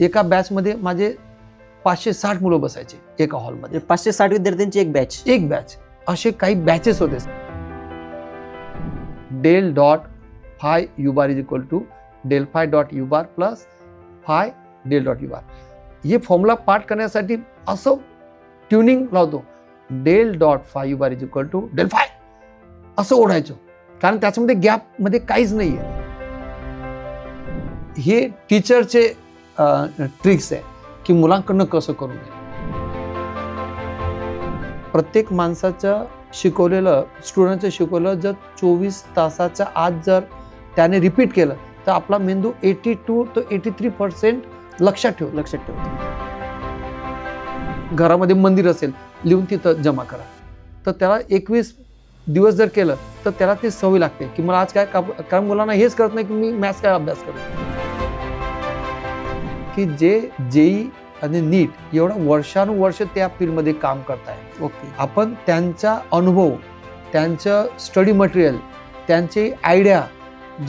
एका बॅचमध्ये माझे 560 मुलं बसायचे एका हॉलमध्ये. 560 विद्यार्थ्यांची एक बॅच. असे काही बॅचेस होते. del dot phi u bar is equal to del phi dot u bar plus phi del dot u bar. हे फॉर्म्युला पाठ करण्यासाठी असं ट्युनिंग लावतो. del dot phi u bar is equal to del phi असं ओढायचं, कारण त्याच्यामध्ये gap मध्ये काहीच नाहीये. हे टीचरचे ट्रिक्स आहे की मुलांकडनं कसं करू नये. प्रत्येक माणसाचं शिकवलेलं, स्टुडंटचं शिकवलं जर 24 तासाच्या आत जर त्याने रिपीट केलं तर आपला मेंदू 82 ते 83% लक्षात ठेवतो. घरामध्ये मंदिर असेल, लिहून तिथं जमा करा, तर त्याला 21 दिवस जर केलं तर त्याला ती सवय लागते की मला आज काय, कारण मुलांना हेच कळत नाही की मी मॅथ्स काय अभ्यास करू. की जे जेई आणि नीट एवढं वर्षानुवर्ष त्या फील्डमध्ये काम करताय. ओके. आपण त्यांचा अनुभव, त्यांचं स्टडी मटेरियल, त्यांचे आयडिया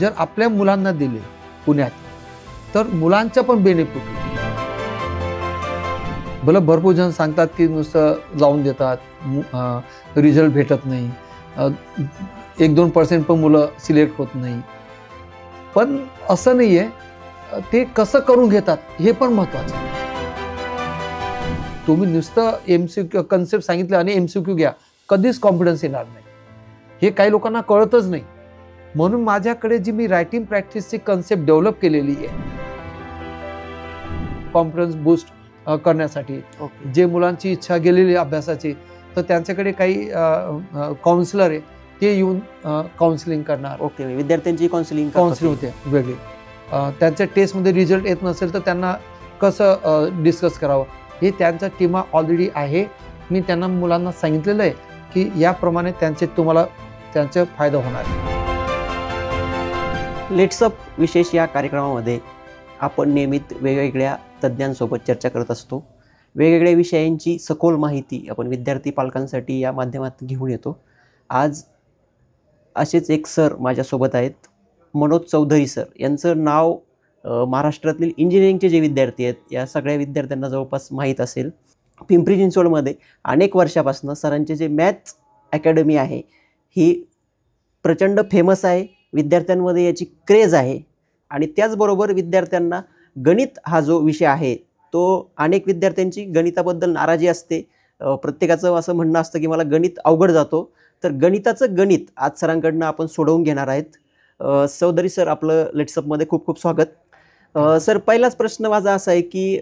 जर आपल्या मुलांना दिले पुण्यात, तर मुलांचा पण बेनिफिट होईल. भलं भरपूर जण सांगतात की नुसतं लावून देतात, रिझल्ट भेटत नाही, 1-2% पण मुलं सिलेक्ट होत नाही. पण असं नाही आहे, ते कसं करून घेतात हे पण महत्त्वाचं आहे. तुम्ही नुसतं MCQ कन्सेप्ट सांगितलं आणि MCQ घ्या, कधीच कॉन्फिडन्स येणार नाही. हे काही लोकांना कळतच नाही. म्हणून माझ्याकडे जी मी रायटिंग प्रॅक्टिसची कन्सेप्ट डेव्हलप केलेली आहे कॉन्फिडन्स बूस्ट करण्यासाठी. जे मुलांची इच्छा गेलेली अभ्यासाची, तर त्यांच्याकडे काही काउन्सिलर आहे, ते येऊन काउन्सिलिंग करणार. ओके. विद्यार्थ्यांची काउन्सिलिंग होते वेगळी. त्यांच्या टेस्टमध्ये रिझल्ट येत नसेल तर त्यांना कसं डिस्कस करावं हे त्यांच्या टीमा ऑलरेडी आहे. मी त्यांना मुलांना सांगितलेलं आहे की याप्रमाणे तुम्हाला त्यांचा फायदा होणार आहे. लेट्सअप विशेष या कार्यक्रमामध्ये आपण नियमित वेगवेगळ्या तज्ज्ञांसोबत चर्चा करत असतो. वेगवेगळ्या विषयांची सखोल माहिती आपण विद्यार्थी पालकांसाठी या माध्यमातून घेऊन येतो. आज असेच एक सर माझ्यासोबत आहेत, मनोज चौधरी सर. यांचं नाव महाराष्ट्रातील इंजिनिअरिंगचे जे विद्यार्थी आहेत या सगळ्या विद्यार्थ्यांना जवळपास माहीत असेल. पिंपरी चिंचवडमध्ये अनेक वर्षापासून सरांचे जे मॅथ्स अकॅडमी आहे ही प्रचंड फेमस आहे. विद्यार्थ्यांमध्ये याची क्रेज आहे आणि त्याचबरोबर विद्यार्थ्यांना गणित हा जो विषय आहे तो अनेक विद्यार्थ्यांची गणिताबद्दल नाराजी असते. प्रत्येकाचं असं म्हणणं असतं की मला गणित अवघड जातो. तर गणिताचं गणित आज सरांकडनं आपण सोडवून घेणार आहेत. चौधरी सर, आपलं लेट्सअपमध्ये खूप खूप स्वागत. सर, पहिलाच प्रश्न माझा असा आहे की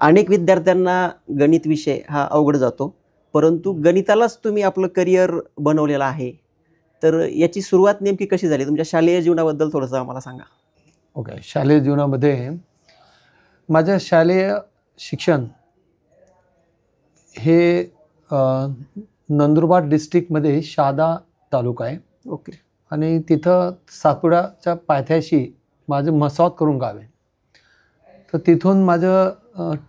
अनेक विद्यार्थ्यांना गणित विषय हा अवघड जातो, परंतु गणितालाच तुम्ही आपलं करिअर बनवलेलं आहे. तर याची सुरुवात नेमकी कशी झाली? तुमच्या शालेय जीवनाबद्दल थोडंसं आम्हाला सांगा. ओके. शालेय जीवनामध्ये माझं शालेय शिक्षण हे नंदुरबार डिस्ट्रिक्टमध्ये शहादा तालुका आहे. ओके. आणि तिथं सातपुड्याच्या पायथ्याशी माझं म्हसवात करून गाव आहे. तर तिथून माझं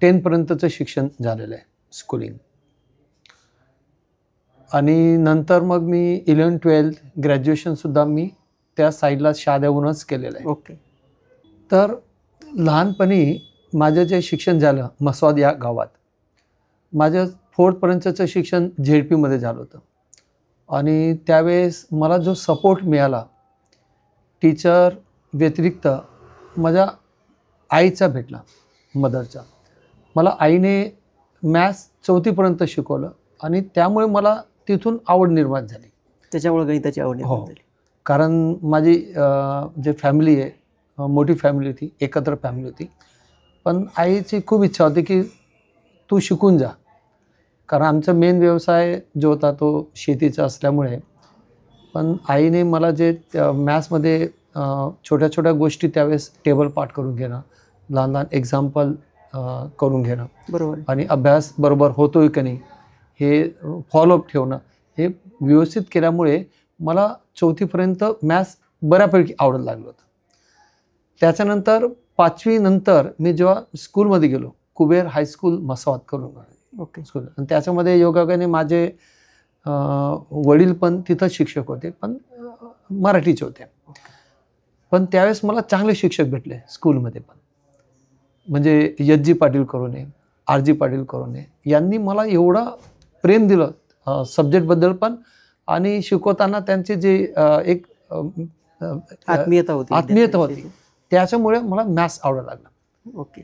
10पर्यंतचं शिक्षण झालेलं आहे, स्कूलिंग. आणि नंतर मग मी 11-12 ग्रॅज्युएशनसुद्धा मी त्या साईडला शहाद्याहूनच केलेलं आहे. ओके. तर लहानपणी माझं जे शिक्षण झालं म्हसवात या गावात, माझं 4थपर्यंतचं शिक्षण ZP झालं होतं. आणि त्यावेळेस मला जो सपोर्ट मिळाला टीचर व्यतिरिक्त माझ्या आईचा भेटला, मदरचा. मला आईने मॅथ्स 4थीपर्यंत शिकवलं आणि त्यामुळे मला तिथून आवड निर्माण झाली. त्याच्यामुळे गणिताची आवड निर्माण झाली. कारण माझी जे फॅमिली आहे, मोठी फॅमिली होती, एकत्र फॅमिली होती. पण आईची खूप इच्छा होती की तू शिकून जा, कारण आमचा मेन व्यवसाय जो होता तो शेतीचा असल्यामुळे. पण आईने मला जे मॅथ्समध्ये छोट्या छोट्या गोष्टी, त्यावेळेस टेबल पाठ करून घेणं, लहान लहान एक्झाम्पल करून घेणं, बरोबर, आणि अभ्यास बरोबर होतोय की नाही हे फॉलोअप ठेवणं, हे व्यवस्थित केल्यामुळे मला 4थीपर्यंत मॅथ्स बऱ्यापैकी आवडत लागलं होतं. त्याच्यानंतर 5वी नंतर मी जेव्हा स्कूलमध्ये गेलो, कुबेर हायस्कूल म्हसवात करून. ओके. स्कूल. आणि त्याच्यामध्ये योगायोगाने माझे वडील पण तिथं शिक्षक होते, पण मराठीचे होते. पण त्यावेळेस मला चांगले शिक्षक भेटले स्कूलमध्ये पण. म्हणजे H G Patil Karone, R G Patil Karone यांनी मला एवढं प्रेम दिलं सब्जेक्टबद्दल पण, आणि शिकवताना त्यांचे जे एक आत्मीयता होती आत्मीयता होती, त्याच्यामुळे मला मॅथ्स आवडायला लागला. ओके.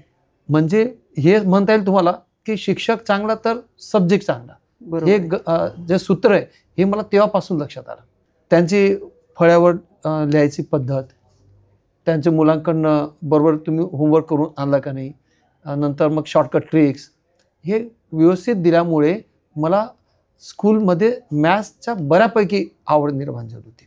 म्हणजे हे म्हणता येईल तुम्हाला की शिक्षक चांगला तर सब्जेक्ट चांगला, हे जे सूत्र आहे हे मला तेव्हापासून लक्षात आलं. त्यांची फळ्यावर लिहायची पद्धत, त्यांचे मुलांकडनं बरोबर तुम्ही होमवर्क करून आणला का नाही, नंतर मग शॉर्टकट ट्रिक्स हे व्यवस्थित दिल्यामुळे मला स्कूलमध्ये मॅथ्सच्या बऱ्यापैकी आवड निर्माण झाली होती.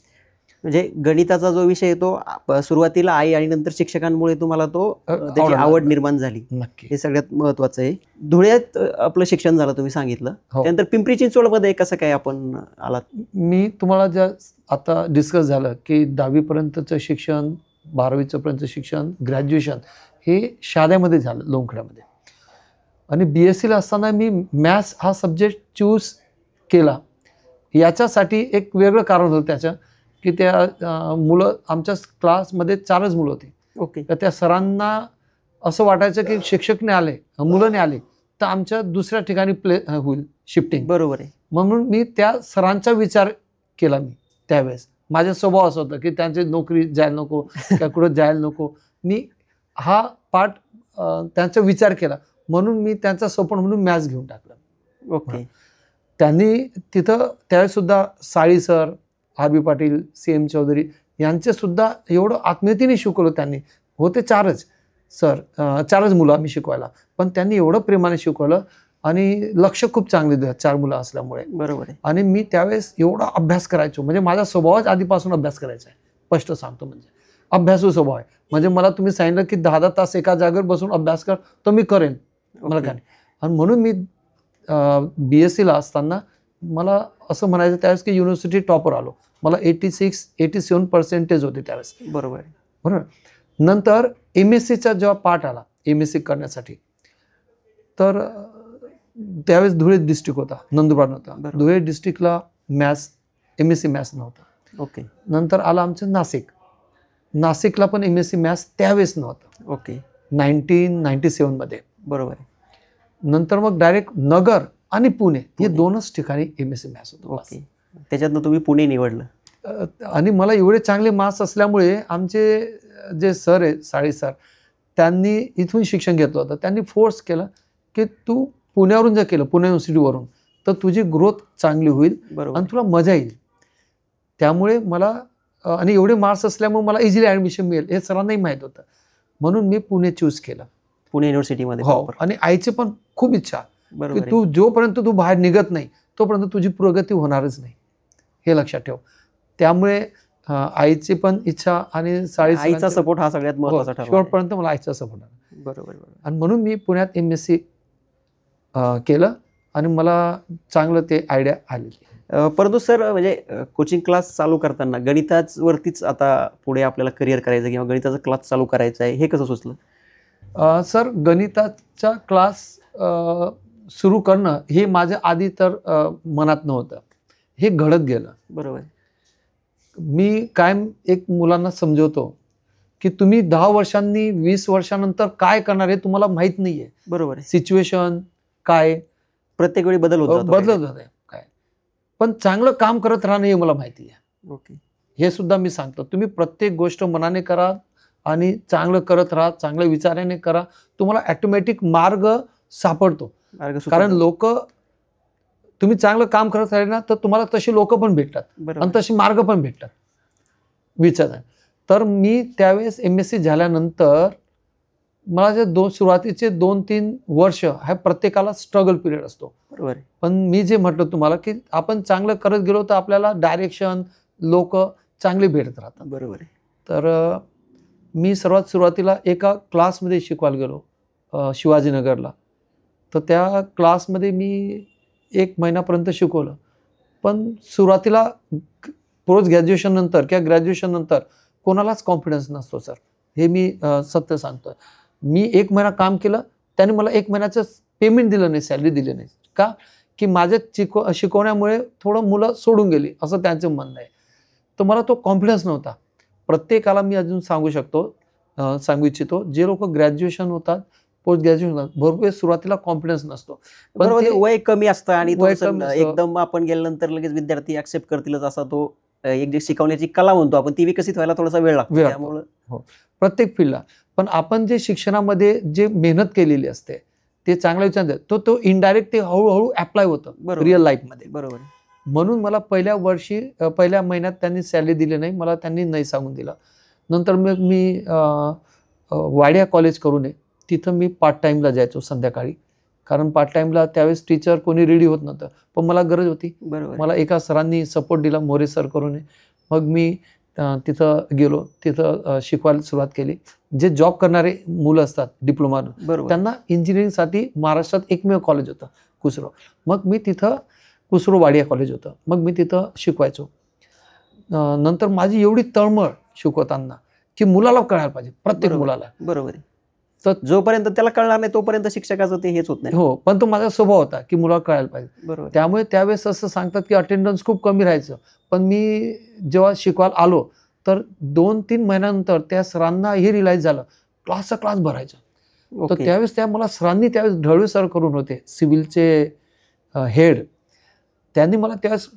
म्हणजे गणिताचा जो विषय आहे तो सुरुवातीला आई आणि नंतर शिक्षकांमुळे तुम्हाला तो त्याची आवड निर्माण झाली. नक्की, हे सगळ्यात महत्त्वाचं आहे. धुळ्यात आपलं शिक्षण झालं तुम्ही सांगितलं, त्यानंतर पिंपरी चिंचवडमध्ये कसं काय आपण आलात? मी तुम्हाला ज्या आता डिस्कस झालं की 10वीपर्यंतचं शिक्षण, 12वीचं पर्यंत शिक्षण, ग्रॅज्युएशन हे शाळेमध्ये झालं लोणखड्यामध्ये, आणि BSc ला असताना मी मॅथ्स हा सब्जेक्ट चूज केला. याच्यासाठी एक वेगळं कारण होतं त्याचं की त्या मुलं आमच्या क्लासमध्ये 4च मुलं होती. ओके. तर त्या सरांना असं वाटायचं की शिक्षक नाही आले, मुलं नाही आले तर आमच्या दुसऱ्या ठिकाणी होईल शिफ्टिंग. बरोबर आहे. म्हणून मी त्या सरांचा विचार केला. मी त्यावेळेस माझा स्वभाव असं होता की त्यांची नोकरी जायला नको किंवा कुठं जायला नको, मी हा पार्ट त्यांचा विचार केला, म्हणून मी त्यांचा सपोर्ट म्हणून मॅथ्स घेऊन टाकलं. ओके. त्यांनी तिथं त्यावेळेसुद्धा Sali sir, R B. Patil, CM Chaudhari यांचेसुद्धा एवढं आत्मीयतेने शिकवलं. त्यांनी होते 4च सर, 4च मुलं आम्ही शिकवायला, पण त्यांनी एवढं प्रेमाने शिकवलं आणि लक्ष खूप चांगले दिलं 4 मुलं असल्यामुळे. बरोबर आहे. आणि मी त्यावेळेस एवढा अभ्यास करायचो, म्हणजे माझा स्वभावच आधीपासून अभ्यास करायचा आहे. स्पष्ट सांगतो, म्हणजे अभ्यासू स्वभाव आहे. म्हणजे मला तुम्ही सांगितलं की 10-10 तास एका जागेवर बसून अभ्यास कर, तर मी करेन, मला काय. आणि म्हणून मी BSc ला असताना मला असं म्हणायचं त्यावेळेस की युनिव्हर्सिटी टॉपर आलो. मला 86-87% होते त्यावेळेस. बरोबर आहे. बरोबर. नंतर MScचा जेव्हा पार्ट आला MSc करण्यासाठी, तर त्यावेळेस धुळे डिस्ट्रिक्ट होता, नंदुरबार नव्हता. धुळे डिस्ट्रिक्टला मॅथ्स MSc मॅथ्स नव्हतं. ओके. नंतर आलं आमचं नाशिकला पण MSc मॅथ्स त्यावेळेस नव्हतं. ओके. 1997 मध्ये. बरोबर आहे. नंतर मग डायरेक्ट नगर आणि पुणे हे 2च ठिकाणी MSc मॅथ्स होतं. ओके. त्याच्यातनं तुम्ही पुणे निवडलं. आणि मला एवढे चांगले मार्क्स असल्यामुळे आमचे जे सर आहे साळी सर, त्यांनी इथून शिक्षण घेतलं होतं. त्यांनी फोर्स केलं की तू पुण्यावरून जर केलं, पुणे युनिव्हर्सिटीवरून, तर तुझी ग्रोथ चांगली होईल आणि तुला मजा येईल. त्यामुळे मला आणि एवढे मार्क्स असल्यामुळे मला इझिली ॲडमिशन मिळेल हे सरांनाही माहीत होतं, म्हणून मी पुणे चूज केलं. पुणे युनिव्हर्सिटीमध्ये. हो. आणि आईची पण खूप इच्छा की बरोबर तू जोपर्यंत तू बाहेर निघत नाही तोपर्यंत तुझी प्रगती होणारच नाही, हे लक्षात ठेव. त्यामुळे आईची पण इच्छा आणि आईचा सपोर्ट हा सगळ्यात महत्त्वाचा ठरला. शेवटपर्यंत मला आईचा सपोर्ट आला. बरोबर. आणि म्हणून मी पुण्यात MSc केलं आणि मला चांगलं ते आयडिया आलेली. परंतु सर, म्हणजे कोचिंग क्लास चालू करताना गणितावरतीच आता पुढे आपल्याला करिअर करायचं किंवा गणिताचा क्लास चालू करायचा आहे, हे कसं सुचलं? सर, गणिताचा क्लास सुरू करणं हे माझ्या आधी तर मनात नव्हतं, हे घडत गेलं. बरोबर. मी कायम एक मुलांना समजवतो की तुम्ही 10 वर्षांनी 20 वर्षानंतर काय करणार हे तुम्हाला माहीत नाही आहे. बरोबर. सिच्युएशन काय प्रत्येक वेळी बदलत आहे काय, पण चांगलं काम करत राहणं हे मला माहिती आहे. ओके. हे सुद्धा मी सांगतो, तुम्ही प्रत्येक गोष्ट मनाने करा आणि चांगलं करत राहा, चांगल्या विचाराने करा, तुम्हाला ॲटोमॅटिक मार्ग सापडतो. कारण लोक, तुम्ही चांगलं काम करत राहिले ना तर तुम्हाला तशी लोक पण भेटतात आणि तशी मार्ग पण भेटतात विचार. तर मी त्यावेळेस MSc झाल्यानंतर मला जे सुरुवातीचे 2-3 वर्ष हा प्रत्येकाला स्ट्रगल पिरियड असतो. बरोबर. पण मी जे म्हटलं तुम्हाला की आपण चांगलं करत गेलो तर आपल्याला डायरेक्शन, लोक चांगले भेटत राहतात. बरोबर. तर मी सर्वात सुरुवातीला एका क्लासमध्ये शिकवायला गेलो शिवाजीनगरला. तर त्या क्लासमध्ये मी 1 महिन्यापर्यंत शिकवलं. पण सुरुवातीला पोस्ट ग्रॅज्युएशन नंतर किंवा ग्रॅज्युएशन नंतर कोणालाच कॉन्फिडन्स नसतो सर, हे मी सत्य सांगतो. मी 1 महिना काम केलं, त्याने मला 1 महिन्याचं पेमेंट दिलं नाही, सॅलरी दिली नाही. का की माझ्या शिकवण्यामुळे थोडं मुलं सोडून गेली असं त्यांचं म्हणणं आहे. तर मला तो कॉन्फिडन्स नव्हता. प्रत्येकाला मी अजून सांगू इच्छितो, जे लोक ग्रॅज्युएशन होतात पोस्ट ग्रॅज्युएशन भरपूर सुरुवातीला कॉन्फिडन्स नसतो. पण बरोबर, ते वय कमी असतं आणि वय थोडंसं कमी असतं. एकदम आपण गेल्यानंतर लगेच विद्यार्थी ऍक्सेप्ट करतीलच असा तो एक जे शिकवण्याची कला म्हणतो आपण ती विकसित व्हायला थोडासा वेळ लागतो. वेळ लागतो. त्यामुळं हो, प्रत्येक फील्डला. पण आपण जे शिक्षणामध्ये जे मेहनत केलेली असते ते चांगल्या विचार तो इनडायरेक्ट ते हळूहळू अप्लाय होतं बरोबर. रिअल लाईफमध्ये. बरोबर. म्हणून मला पहिल्या महिन्यात त्यांनी सॅलरी दिली नाही, मला त्यांनी नाही सांगून दिलं. नंतर मग मी वाडिया कॉलेज करून तिथं मी पार्ट टाईमला जायचो संध्याकाळी, कारण पार्ट टाईमला त्यावेळेस टीचर कोणी रेडी होत नव्हतं, पण मला गरज होती. बरोबर. मला एका सरांनी सपोर्ट दिला, मोरे सर करून. मग मी तिथं गेलो, तिथं शिकवायला सुरुवात केली. जे जॉब करणारे मुलं असतात डिप्लोमा, बरोबर. त्यांना इंजिनिअरिंगसाठी महाराष्ट्रात एकमेव कॉलेज होतं कुसरो. मग मी तिथं कुसरो वाडिया कॉलेज होतं, मग मी तिथं शिकवायचो. नंतर माझी एवढी तळमळ शिकवताना की मुलाला कळायला पाहिजे, प्रत्येक बरोबर. मुलाला. बरोबर. तर जोपर्यंत त्याला कळणार नाही तोपर्यंत शिक्षकाचं ते हेच होत नाही. हो, पण तो माझा स्वभाव होता की मुलाला कळायला पाहिजे. बरोबर. त्यामुळे त्यावेळेस असं सांगतात की अटेंडन्स खूप कमी राहायचं, पण मी जेव्हा शिकवायला आलो तर 2-3 महिन्यानंतर त्या सरांना हे रिअलाइज झालं, क्लासचा क्लास भरायचा. तर ओके. त्यावेळेस मला सरांनी त्यावेळेस ढवळे सर करून होते, सिव्हिलचे हेड. त्यांनी मला त्यावेळेस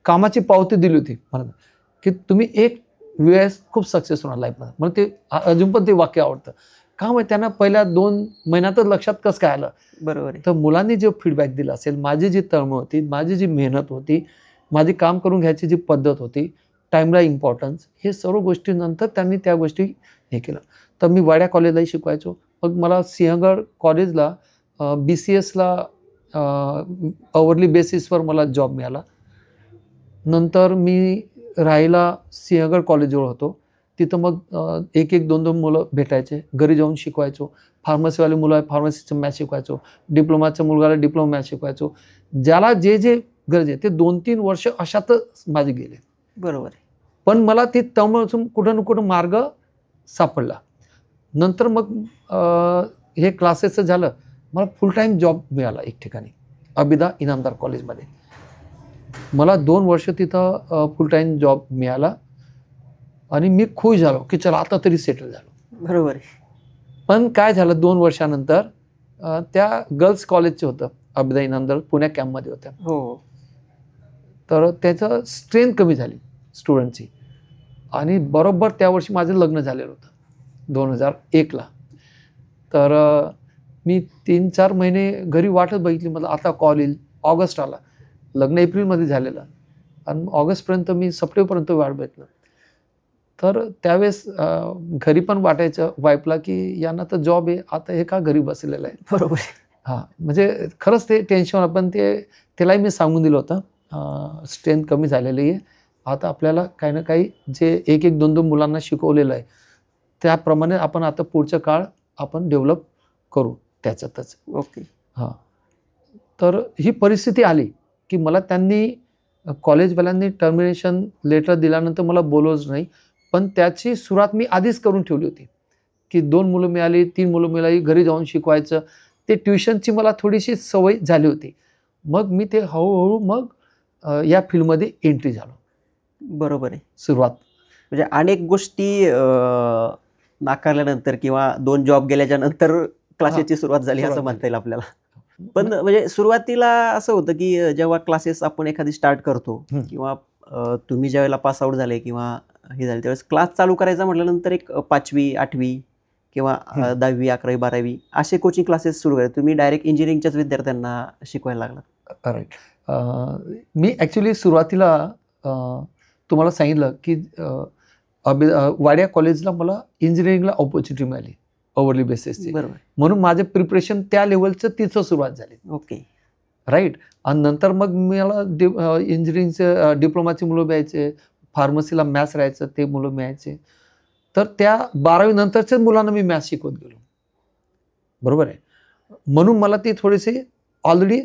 कामाची पावती दिली होती मला, की तुम्ही एक वेळेस खूप सक्सेस होणार लाईफमध्ये. मला ते अजून पण ते वाक्य आवडतं. का माहिती, त्यांना पहिल्या 2 महिन्यातच लक्षात कसं काय आलं. बरोबर आहे. तर मुलांनी जे फीडबॅक दिला असेल, माझी जी तळमळ होती, माझी जी मेहनत होती, माझी काम करून घ्यायची जी पद्धत होती, टाईमला इम्पॉर्टन्स, हे सर्व गोष्टीनंतर त्यांनी त्या गोष्टी हे केलं. तर मी वाड्या कॉलेजलाही शिकवायचो. मग मला सिंहगड कॉलेजला BCSला अवरली बेसिसवर मला जॉब मिळाला. नंतर मी राहायला सिंहगड कॉलेजजवळ होतो. तिथं मग 1-2 मुलं भेटायचे, घरी जाऊन शिकवायचो. फार्मसीवाले मुलं आहे, फार्मसीचं मॅथ्स शिकवायचो. डिप्लोमाच्या मुलगाला डिप्लोमा मॅथ्स शिकवायचो. ज्याला जे गरज आहे ते 2-3 वर्ष अशातच माझे गेले. बरोबर. पण मला ती तळमळून कुठं ना कुठं मार्ग सापडला. नंतर मग हे क्लासेसचं झालं, मला फुल टाईम जॉब मिळाला एक ठिकाणी अबिदा इनामदार कॉलेजमध्ये. मला 2 वर्ष तिथं फुल टाईम जॉब मिळाला आणि मी खुश झालो की चला आता तरी सेटल झालो. बरोबर. पण काय झालं, 2 वर्षानंतर त्या गर्ल्स कॉलेजचं होतं अबिदा इनामदार, पुण्या कॅम्पमध्ये होत्या. हो. तर त्याचं स्ट्रेंथ कमी झाली स्टुडंटची. आणि बरोबर त्या वर्षी माझं लग्न झालेलं होतं 2001ला. तर मी 3-4 महिने घरी वाटच बघितली. मला आता कॉल येईल. ऑगस्ट आला, लग्न एप्रिलमध्ये झालेलं आणि ऑगस्टपर्यंत मी सप्टेंबरपर्यंत वाट बघितलं. तर त्यावेळेस घरी पण वाटायचं वाईफला की यांना तर जॉब आहे, आता हे का घरी बसलेलं आहे. बरोबर. हां, म्हणजे खरंच ते टेन्शन. पण त्यालाही मी सांगून दिलं होतं, स्ट्रेंथ कमी झालेली आहे, आता आपल्याला काही ना काही जे 1-2 मुलांना शिकवलेलं आहे त्याप्रमाणे आपण आता पुढचा काळ आपण डेव्हलप करू त्याच्यातच. ओके. हां, तर ही परिस्थिती आली की मला त्यांनी कॉलेजवाल्यांनी टर्मिनेशन लेटर दिल्यानंतर मला बोलवलंच नाही. पण त्याची सुरुवात मी आधीच करून ठेवली होती की 2 मुलं मिळाली, 3 मुलं मिळाली, घरी जाऊन शिकवायचं. ते ट्युशनची मला थोडीशी सवय झाली होती. मग मी ते हळूहळू मग या फील्डमध्ये एंट्री झालो. बरोबर आहे. सुरुवात म्हणजे अनेक गोष्टी नाकारल्यानंतर किंवा 2 जॉब गेल्याच्या नंतर क्लासेसची सुरुवात झाली असं म्हणता येईल आपल्याला. पण म्हणजे सुरुवातीला असं होतं की जेव्हा क्लासेस आपण एखादी स्टार्ट करतो किंवा तुम्ही ज्यावेळेला पास आउट झाले किंवा हे झाले त्यावेळेस क्लास चालू करायचा म्हटल्यानंतर एक 5वी 8वी किंवा 10वी 11वी 12वी असे कोचिंग क्लासेस सुरू केले. तुम्ही डायरेक्ट इंजिनिअरिंगच्याच विद्यार्थ्यांना शिकवायला लागलात. राईट. मी ॲक्च्युली सुरुवातीला तुम्हाला सांगितलं की वाडिया कॉलेजला मला इंजिनिअरिंगला ऑपॉर्च्युनिटी मिळाली अवरली बेसिसची. बरोबर. म्हणून माझे प्रिपरेशन त्या लेवलचं तिथं सुरुवात झाली. ओके. राईट. आणि नंतर मग मला इंजिनिअरिंगचे डिप्लोमाची मुलं मिळायचे, फार्मसीला मॅथ्स राहायचं ते मुलं मिळायचे. तर त्या 12वी नंतरच्याच मुलांना मी मॅथ्स शिकवत गेलो. बरोबर आहे. म्हणून मला ती थोडीशी ऑलरेडी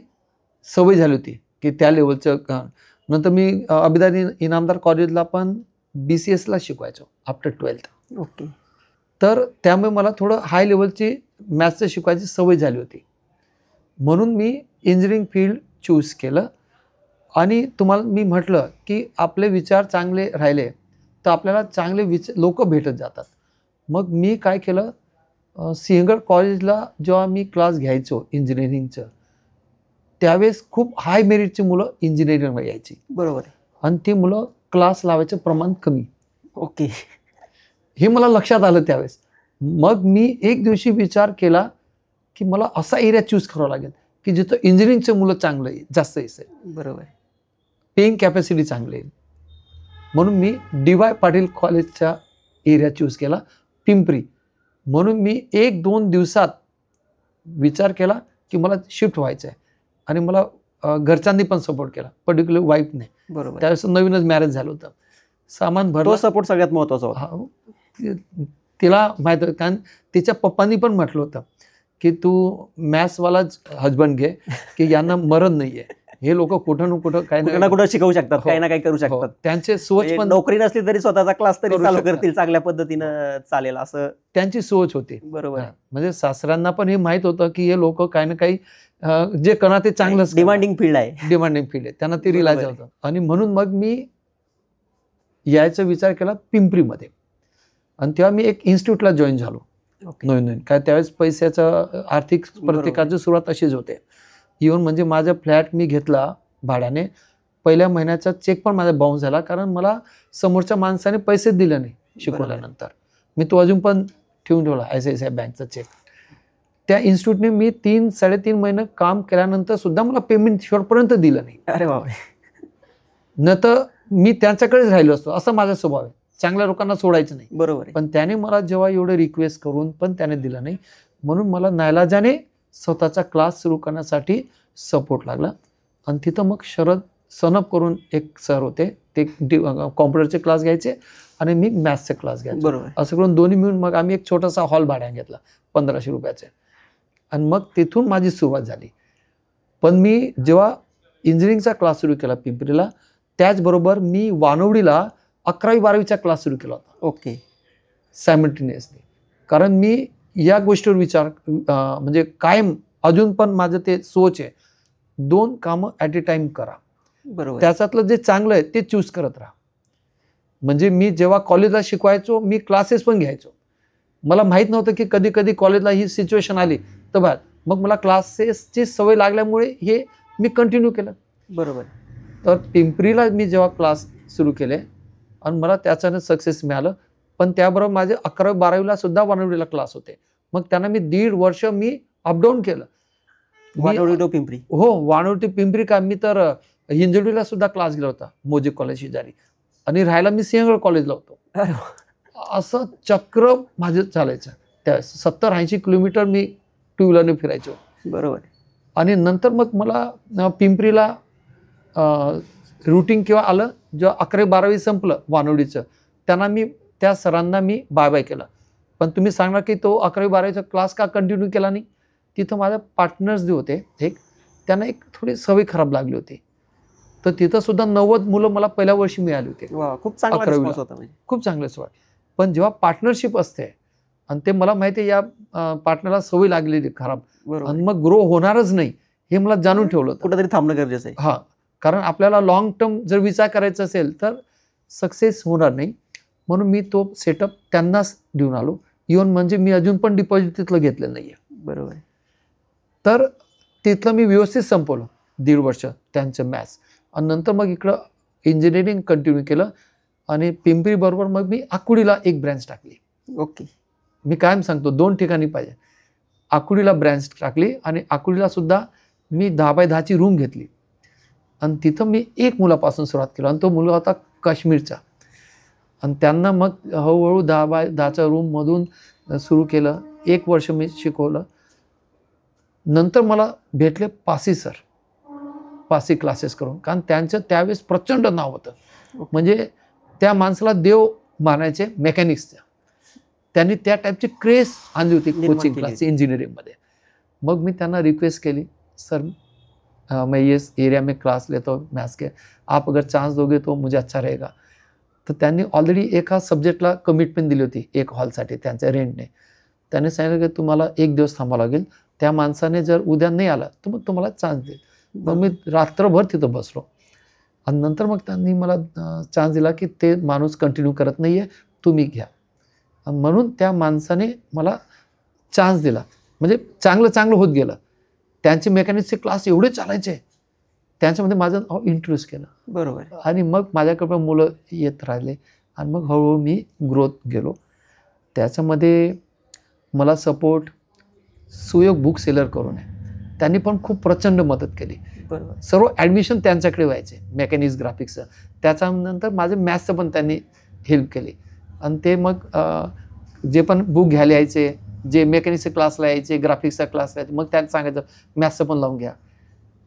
सवय झाली होती की त्या लेवलचं. नंतर मी अबिदा इनामदार कॉलेजला पण BCSला शिकवायचो आफ्टर 12th. ओके. तर त्यामुळे मला थोडं हाय लेवलची मॅथ्सचं शिकवायची सवय झाली होती. म्हणून मी इंजिनिअरिंग फील्ड चूज केलं. आणि तुम्हाला मी म्हटलं की आपले विचार चांगले राहिले तर आपल्याला चांगले लोक भेटत जातात. मग मी काय केलं, सिंहगड कॉलेजला जेव्हा मी क्लास घ्यायचो इंजिनिअरिंगचं, त्यावेळेस खूप हाय मेरिटची मुलं इंजिनिअरिंगला यायची बरोबर आहे. आणि ती मुलं क्लास लावायचं प्रमाण कमी. ओके. हे मला लक्षात आलं त्यावेळेस. मग मी एक दिवशी विचार केला की मला असा एरिया चूज करावा लागेल की जिथं इंजिनिअरिंगचे मुलं चांगलं जास्त असेल, बरोबर आहे. पेइंग कॅपॅसिटी चांगली आहे. म्हणून मी DY पाटील कॉलेजचा एरिया चूज केला, पिंपरी. म्हणून मी 1-2 दिवसात विचार केला की मला शिफ्ट व्हायचं आहे आणि मला घरच्यांनी पण सपोर्ट केला, पर्टिक्युलर वाईफने. बरोबर. त्यावेळेस नवीनच मॅरेज झालं होतं. सामान तो भरलं. सपोर्ट सगळ्यात महत्वाचा होता. तिला माहीत होतं, कारण तिच्या पप्पांनी पण म्हटलं होतं की तू मॅथ्सवालाच हजबंड घे की यांना मरण नाही आहे. हे लोक कुठं ना कुठं काही कुठं ना कुठं शिकवू शकतात, हो, काही ना काही करू हो, शकतात. त्यांचे सोच म्हणजे पण, नोकरी नसली तरी स्वतःचा क्लास तरी करू चालू शकतात. करतील, चांगल्या पद्धतीनं चालेल असं त्यांची सोच होती. बरोबर आहे. म्हणजे सासऱ्यांना पण हे माहित होतं की हे लोक काही ना काही जे करणार ते चांगलंच, डिमांडिंग फील्ड आहे. डिमांडिंग फील्ड आहे, त्यांना ते बरोबर रिलायझ आहे. होतं. आणि म्हणून मग मी यायचा विचार केला पिंपरीमध्ये. आणि तेव्हा मी एक इन्स्टिट्यूटला जॉईन झालो ओके. नवीन. काय त्यावेळेस पैशाचं आर्थिक प्रत्येकाची सुरुवात अशीच होते. इव्हन म्हणजे माझा फ्लॅट मी घेतला भाड्याने, पहिल्या महिन्याचा चेक पण माझा बाउन्स झाला, कारण मला समोरच्या माणसाने पैसे दिले नाही शिकवल्यानंतर. मी तो अजून पण ठेवून ठेवला, ICICI बँकचा चेक. त्या इन्स्टिट्यूटने मी 3-3.5 महिने काम केल्यानंतर सुद्धा मला पेमेंट शेवटपर्यंत दिलं नाही. अरे बाबा. न तर मी त्यांच्याकडेच राहिलो असतो, असं माझा स्वभाव आहे. चांगल्या लोकांना सोडायचं नाही. बरोबर आहे. पण त्याने मला जेव्हा एवढं रिक्वेस्ट करून पण त्याने दिलं नाही, म्हणून मला नाईलाजाने स्वतःचा क्लास सुरू करण्यासाठी सपोर्ट लागला. आणि तिथं मग शरद सनप करून एक सर होते, ते कॉम्प्युटरचे क्लास घ्यायचे आणि मी मॅथ्सचे क्लास घ्यायचे. बरोबर. असं करून दोन्ही मिळून मग आम्ही एक छोटासा हॉल भाड्याने घेतला 1500 रुपयाचे. आणि मग तिथून माझी सुरुवात झाली. पण मी जेव्हा इंजिनिअरिंगचा क्लास सुरू केला पिंपरीला, त्याचबरोबर मी वानवडीला 11वी-12वीचा क्लास सुरू केला होता. ओके. सायमल्टेनियसली. कारण मी या गोष्टीवर विचार म्हणजे कायम अजून पण माझं ते सोच आहे, 2 कामं ॲट ए टाइम करा. बरोबर. त्याच्यातलं जे चांगलं आहे ते चूज करत राहा. म्हणजे मी जेव्हा कॉलेजला शिकवायचो, मी क्लासेस पण घ्यायचो. मला माहीत नव्हतं की कधी कधी कॉलेजला ही सिच्युएशन आली तर बाहेर. मग मला क्लासेसची सवय लागल्यामुळे हे मी कंटिन्यू केलं. बरोबर. तर पिंपरीला मी जेव्हा क्लास सुरू केले आणि मला त्याच्यानं सक्सेस मिळालं. पण त्याबरोबर माझे 11वी-12वीला सुद्धा वानवडीला क्लास होते. मग त्यांना मी 1.5 वर्ष मी अपडाऊन केलं. वानवडी टू पिंपरी. हो, वानवडी पिंपरी का. मी तर हिंजवडीला सुद्धा क्लास गेला होता, मोजे कॉलेज शेजारी. आणि राहायला मी सिंहगड कॉलेजला होतो. असं चक्र माझं चालायचं. त्यावेळेस 70-80 किलोमीटर मी 2 व्हीलरने फिरायचो. बरोबर. आणि नंतर मग मला पिंपरीला रुटीन किंवा आलं. जेव्हा 11वी-12वी संपलं वानवडीचं, त्यांना मी त्या सरांना मी बाय बाय केलं. पण तुम्ही सांगणार की तो 11वी-12वीचा क्लास का कंटिन्यू केला नाही. तिथं माझ्या पार्टनर्स जे होते एक, त्यांना एक थोडी सवय खराब लागली होती. तर तिथं सुद्धा 90 मुलं मला पहिल्या वर्षी मिळाली होती. वा, खूप चांगला 11वी ला. रिस्पॉन्स होता म्हणजे. खूप चांगलं सवय. पण जेव्हा पार्टनरशिप असते आणि ते मला माहिती आहे या पार्टनरला सवय लागलेली खराब, बरोबर. आणि मग ग्रो होणारच नाही हे मला जाणून ठेवलं होतं. कुठेतरी थांबणं गरजेचं आहे. हां, कारण आपल्याला लॉंग टर्म जर विचार करायचा असेल तर सक्सेस होणार नाही. म्हणून मी तो सेटअप त्यांनाच देऊन आलो. इव्हन म्हणजे मी अजून पण डिपॉझिट तिथलं घेतलं नाही आहे. बरोबर. तर तिथलं मी व्यवस्थित संपवलं 1.5 वर्ष त्यांचं मॅथ्स. आणि नंतर मग इकडं इंजिनिअरिंग कंटिन्यू केलं. आणि पिंपरी बरोबर मग मी आकुर्डीला एक ब्रँच टाकली. ओके. मी कायम सांगतो 2 ठिकाणी पाहिजे. आकुर्डीला ब्रँच टाकली आणि आकुर्डीला सुद्धा मी 10x10ची रूम घेतली. आणि तिथं मी एक मुलापासून सुरुवात केली आणि तो मुलगा होता काश्मीरचा. आणि त्यांना मग हळूहळू 10x10च्या रूममधून सुरू केलं. 1 वर्ष मी शिकवलं. नंतर मला भेटले पासी सर, पासी क्लासेस करून. कारण त्यांचं त्यावेळेस प्रचंड नाव होतं. म्हणजे त्या माणसाला देव मानायचे मेकॅनिक्सच्या. त्यांनी त्या टाईपची क्रेज आणली होती कोचिंग क्लास इंजिनिअरिंगमध्ये. मग मी त्यांना रिक्वेस्ट केली, सर मैं ये एरिया में क्लास लेता हूँ मैथ्स के, आप अगर चान्स दोगे तो मुझे अच्छा रहेगा. तर त्यांनी ऑलरेडी एका सब्जेक्टला कमिटमेंट दिली होती, एक हॉलसाठी त्यांच्या रेंटने. त्याने सांगितलं की तुम्हाला 1 दिवस थांबावं लागेल. त्या माणसाने जर उद्या नाही आला तर मग तुम्हाला चान्स देईल. मग मी रात्रभर तिथं बसलो. आणि नंतर मग त्यांनी मला चान्स दिला की ते माणूस कंटिन्यू करत नाही आहे, तुम्ही घ्या. म्हणून त्या माणसाने मला चान्स दिला, म्हणजे चांगलं होत गेलं. त्यांचे मेकॅनिक्सचे क्लास एवढे चालायचे, त्यांच्यामध्ये माझं इंट्रोड्यूस केलं. बरोबर. आणि मग माझ्याकडे मुलं येत राहिले आणि मग हळूहळू मी ग्रोथ गेलो. त्याच्यामध्ये मला सपोर्ट सुयोग बुक सेलर करून आहे, त्यांनी पण खूप प्रचंड मदत केली. बरोबर. सर्व ॲडमिशन त्यांच्याकडे व्हायचे, मेकॅनिक्स ग्राफिक्सचं. त्याच्यानंतर माझे मॅथ्सचं पण त्यांनी हेल्प केली. आणि ते मग जे पण बुक घ्यायला यायचे, जे मेकॅनिक्सचे क्लासला यायचे, ग्राफिक्सचा क्लासला यायचे, मग त्यांना सांगायचं मॅथ्सचं पण लावून घ्या.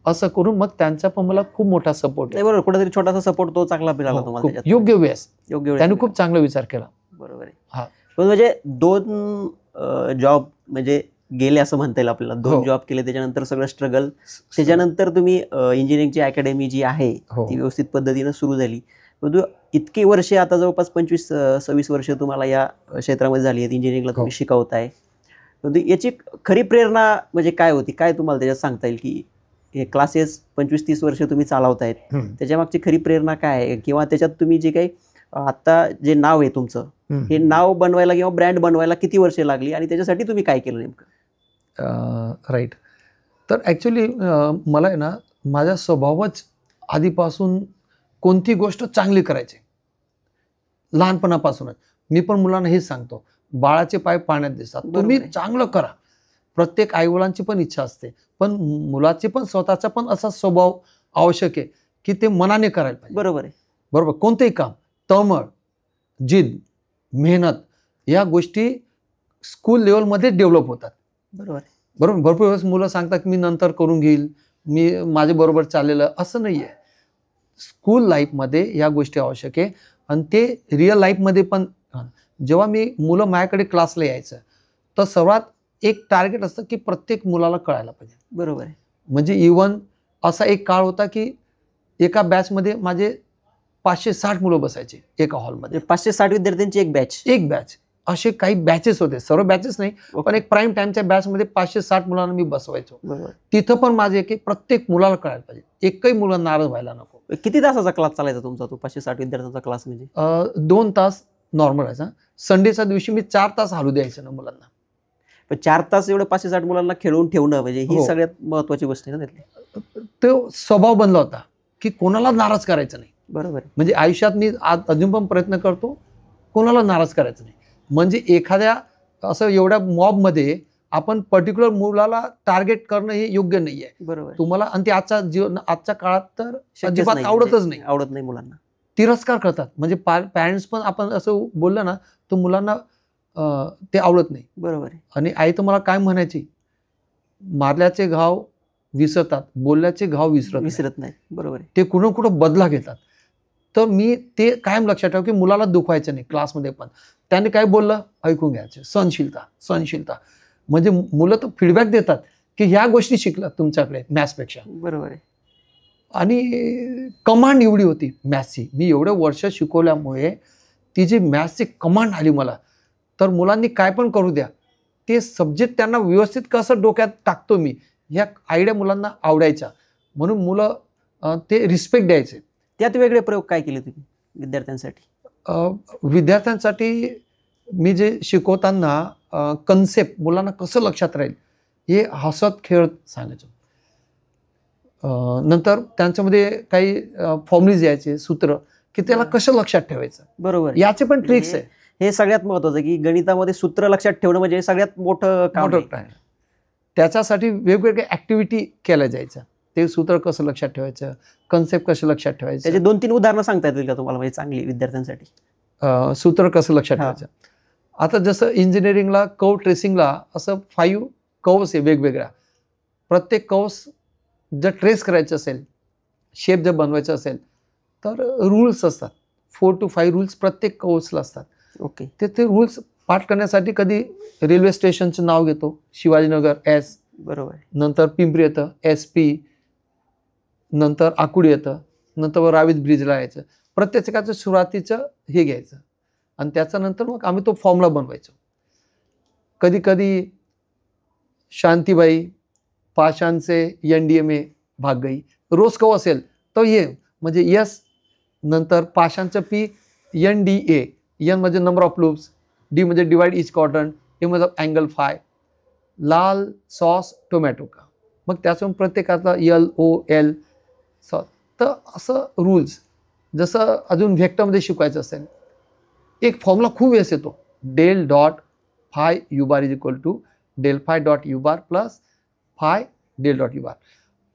असं करून मग त्यांचा पण मला खूप मोठा सपोर्ट आहे. बरोबर, कुठेतरी छोटासा सपोर्ट तो चांगला मिळाला तुम्हाला त्याच्यात. योग्य वेळेस योग्य त्यांनी खूप चांगला विचार केला. बरोबर आहे. हा. पण म्हणजे 2 जॉब म्हणजे गेले असं म्हणता येईल आपल्याला. 2 जॉब केले, त्याच्यानंतर सगळं स्ट्रगल, त्याच्यानंतर तुम्ही इंजिनिअरिंगची अकॅडमी जी आहे ती व्यवस्थित पद्धतीनं सुरू झाली. परंतु इतकी वर्षे, आता जवळपास 25-26 वर्ष तुम्हाला या क्षेत्रामध्ये झाली आहेत, इंजिनिअरिंगला तुम्ही शिकवताय. परंतु याची खरी प्रेरणा म्हणजे काय होती? काय तुम्हाला त्याच्यात सांगता येईल की हे क्लासेस 25-30 वर्ष तुम्ही चालवतायत, त्याच्यामागची खरी प्रेरणा काय आहे? किंवा त्याच्यात तुम्ही जे काही आता जे नाव आहे तुमचं, हे नाव बनवायला किंवा ब्रँड बनवायला किती वर्षे लागली आणि त्याच्यासाठी तुम्ही काय केलं नेमकं? राईट. तर ॲक्च्युली मला आहे ना, माझा स्वभावच आधीपासून कोणती गोष्ट चांगली करायची, लहानपणापासूनच. मी पण मुलांना हेच सांगतो, बाळाचे पाय पाण्यात दिसतात, तुम्ही चांगलं करा. प्रत्येक आईवडिलांची पण इच्छा असते, पण मुलाची पण स्वतःचा पण असा स्वभाव आवश्यक आहे की ते मनाने करायला पाहिजे. बरोबर आहे. बरोबर. कोणतेही काम, तळमळ, जिद, मेहनत, या गोष्टी स्कूल लेवलमध्ये डेव्हलप होतात. बरोबर. बरोबर. भरपूर वेळेस मुलं सांगतात की मी नंतर करून घेईल, मी माझ्याबरोबर चाललेलं, असं नाही आहे. स्कूल लाईफमध्ये या गोष्टी आवश्यक आहे. आणि ते रिअल लाईफमध्ये पण, जेव्हा मुलं माझ्याकडे क्लासला यायचं, तर सर्वात एक टार्गेट असतं की प्रत्येक मुलाला कळायला पाहिजे. बरोबर आहे. म्हणजे इव्हन असा एक काळ होता की एका बॅचमध्ये माझे 560 मुलं बसायचे एका हॉलमध्ये. 560 विद्यार्थ्यांची एक बॅच. असे काही बॅचेस होते, सर्व बॅचेस नाही, पण एक प्राईम टाइमच्या बॅचमध्ये 560 मुलांना मी बसवायचो. तिथं पण माझे की प्रत्येक मुलाला कळायला पाहिजे, एकही मुलं नाराज व्हायला नको. किती तासाचा क्लास चालायचा तुमचा तो 560 विद्यार्थ्यांचा क्लास? म्हणजे 2 तास नॉर्मल व्हायचा. संडेच्या दिवशी मी 4 तास हलू द्यायचं ना मुलांना. पण 4 तास एवढं 560 मुलांना खेळवून ठेवणं म्हणजे ही सगळ्यात महत्वाची गोष्ट आहे ना त्यातली. तो स्वभाव बनला होता की कोणाला नाराज करायचं नाही. बरोबर. म्हणजे आयुष्यात मी अजून पण प्रयत्न करतो कोणाला नाराज करायचं नाही. म्हणजे एखाद्या असं एवढ्या मॉबमध्ये आपण पर्टिक्युलर मुलाला टार्गेट करणं हे योग्य नाही आहे. बरोबर. तुम्हाला, आणि ते आजच्या काळात तर अजिबात आवडतच नाही. आवडत नाही मुलांना, तिरस्कार करतात. म्हणजे पॅरेंट्स पण आपण असं बोललं ना तर मुलांना ते आवडत नाही. बरोबर आहे. आणि आई तर मला काय म्हणायची, मारल्याचे घाव विसरतात, बोलल्याचे घाव विसरत नाही. बरोबर आहे. ते कुठं बदला घेतात. तर मी ते कायम लक्षात ठेव की मुलाला दुखवायचं नाही. क्लासमध्ये पण त्याने काय बोललं ऐकून घ्यायचं. सहनशीलता. म्हणजे मुलं तर फीडबॅक देतात की ह्या गोष्टी शिकल्या तुमच्याकडे मॅथ्सपेक्षा. बरोबर आहे. आणि कमांड एवढी होती मॅथ्सची, मी एवढे वर्ष शिकवल्यामुळे ती जी मॅथ्सची कमांड आली मला, तर मुलांनी काय पण करू द्या, ते सब्जेक्ट त्यांना व्यवस्थित कसं डोक्यात टाकतो मी, ह्या आयडिया मुलांना आवडायच्या. म्हणून मुलं ते रिस्पेक्ट द्यायचे. त्यात वेगळे प्रयोग काय केले तुम्ही विद्यार्थ्यांसाठी? विद्यार्थ्यांसाठी मी जे शिकवताना कन्सेप्ट मुलांना कसं लक्षात राहील हे हसत खेळत सांगायचो. नंतर त्यांच्यामध्ये काही फॉर्म्युलेज यायचे, सूत्र, की त्याला कसं लक्षात ठेवायचं. बरोबर. याचे पण ट्रिक्स आहे. हे सगळ्यात महत्वाचं की गणितामध्ये सूत्र लक्षात ठेवणं म्हणजे सगळ्यात मोठं काम आहे. त्याच्यासाठी वेगवेगळ्या ऍक्टिव्हिटी केल्या जायच्या. ते सूत्र कसं लक्षात ठेवायचं, कन्सेप्ट कसं लक्षात ठेवायचं. त्याचे 2-3 उदाहरणं सांगता येतील का तुम्हाला, म्हणजे चांगली विद्यार्थ्यांसाठी? सूत्र कसं लक्षात ठेवायचं. आता जसं इंजिनिअरिंगला कर्व ट्रेसिंगला असं 5 कर्व्स आहे वेगवेगळ्या. प्रत्येक कर्व्स जर ट्रेस करायचं असेल, शेप जर बनवायचं असेल, तर रूल्स असतात. 4 to 5 रूल्स प्रत्येक कर्व्सला असतात. ओके. ते रूल्स पाठ करण्यासाठी कधी रेल्वे स्टेशनचं नाव घेतो, शिवाजीनगर S, बरोबर, नंतर पिंपरी येतं SP, नंतर आकुडी येतं, नंतर रावीत ब्रिजला यायचं. प्रत्येकाचं सुरुवातीचं हे घ्यायचं आणि त्याच्यानंतर मग आम्ही तो फॉर्म्युला बनवायचो. कधी कधी शांतीबाई, पाषाणचे NDMA भाग गई, रोज कव असेल तर हे म्हणजे S, नंतर पाषाणचं P, NDA, N म्हणजे नंबर ऑफ लूप्स, D म्हणजे डिवाइड इच क्वाड्रंट, A म्हणजे अँगल फाय. लाल सॉस टोमॅटो का, मग त्याच्यातून प्रत्येकाचा LOL तर असं रूल्स. जसं अजून व्हेक्टरमध्ये शिकवायचं असेल, एक फॉर्म्युला खूप वेळेस येतो, del dot phi u bar is equal to del phi dot u bar plus phi del dot u bar.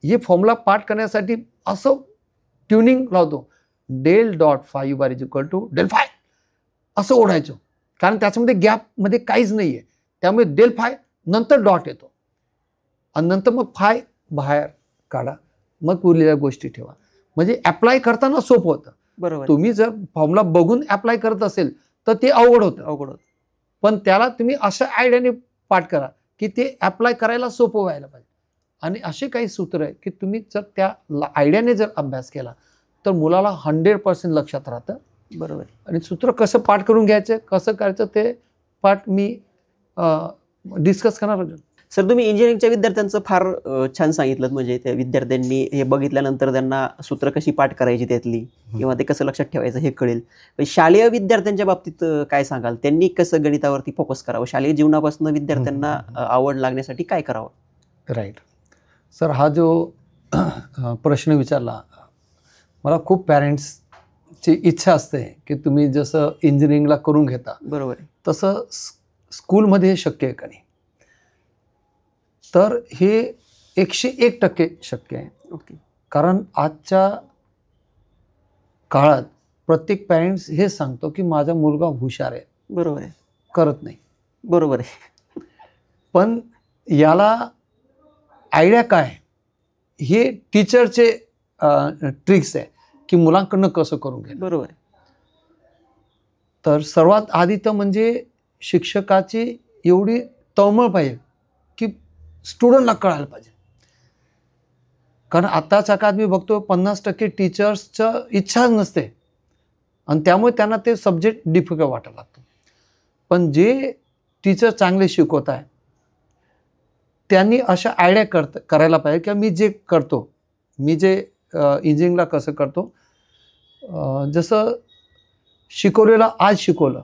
हे फॉर्म्युला पाठ करण्यासाठी असं ट्युनिंग लावतो, del dot phi u bar is equal to del phi असं ओढायचं, कारण त्याच्यामध्ये गॅपमध्ये काहीच नाही आहे. त्यामुळे डेल फाय नंतर डॉट येतो आणि नंतर मग फाय बाहेर काढा, मग उरलेल्या गोष्टी ठेवा. म्हणजे ॲप्लाय करताना सोपं होतं. बरोबर. तुम्ही जर फॉर्म्युला बघून ॲप्लाय करत असेल तर ते अवघड होतं. पण त्याला तुम्ही अशा आयडियाने पाठ करा की ते ॲप्लाय करायला सोपं व्हायला पाहिजे. आणि असे काही सूत्र आहे की तुम्ही जर त्या आयडियाने जर अभ्यास केला तर मुलाला 100% लक्षात राहतं. बरोबर. आणि सूत्र कसं पाठ करून घ्यायचं, कसं करायचं ते पाठ मी डिस्कस करणार अजून. सर, तुम्ही इंजिनिअरिंगच्या विद्यार्थ्यांचं फार छान सांगितलं. म्हणजे त्या विद्यार्थ्यांनी हे बघितल्यानंतर त्यांना सूत्र कशी पाठ करायची त्यातली किंवा ते कसं लक्षात ठेवायचं हे कळेल. पण शालेय विद्यार्थ्यांच्या बाबतीत काय सांगाल? त्यांनी कसं गणितावरती फोकस करावं? शालेय जीवनापासून विद्यार्थ्यांना आवड लागण्यासाठी काय करावं? राईट सर, हा जो प्रश्न विचारला, मला खूप पॅरेंट्सची इच्छा असते की तुम्ही जसं इंजिनिअरिंगला करून घेता बरोबर आहे तसं स्कूलमध्ये हे शक्य आहे का नाही. तर हे 101% शक्य आहे. ओके. कारण आजच्या काळात प्रत्येक पॅरेंट्स हे सांगतो की माझा मुलगा हुशार आहे. बरोबर आहे. करत नाही. बरोबर आहे. पण याला आयडिया काय, हे टीचरचे ट्रिक्स आहे की मुलांकडनं कसं करून घ्या. बरोबर आहे. तर सर्वात आधी तर म्हणजे शिक्षकाची एवढी तळमळ पाहिजे की स्टुडंटला कळायला पाहिजे. कारण आत्ताच्या काळात मी बघतो 50% टीचर्सचं इच्छाच नसते आणि त्यामुळे त्यांना ते सब्जेक्ट डिफिकल्ट वाटायला लागतो. पण जे टीचर चांगले शिकवत आहे त्यांनी अशा आयडिया करायला पाहिजे की मी जे करतो, मी जे इंजिनिअरिंगला कसं करतो, जसं शिकवलेलं आज शिकवलं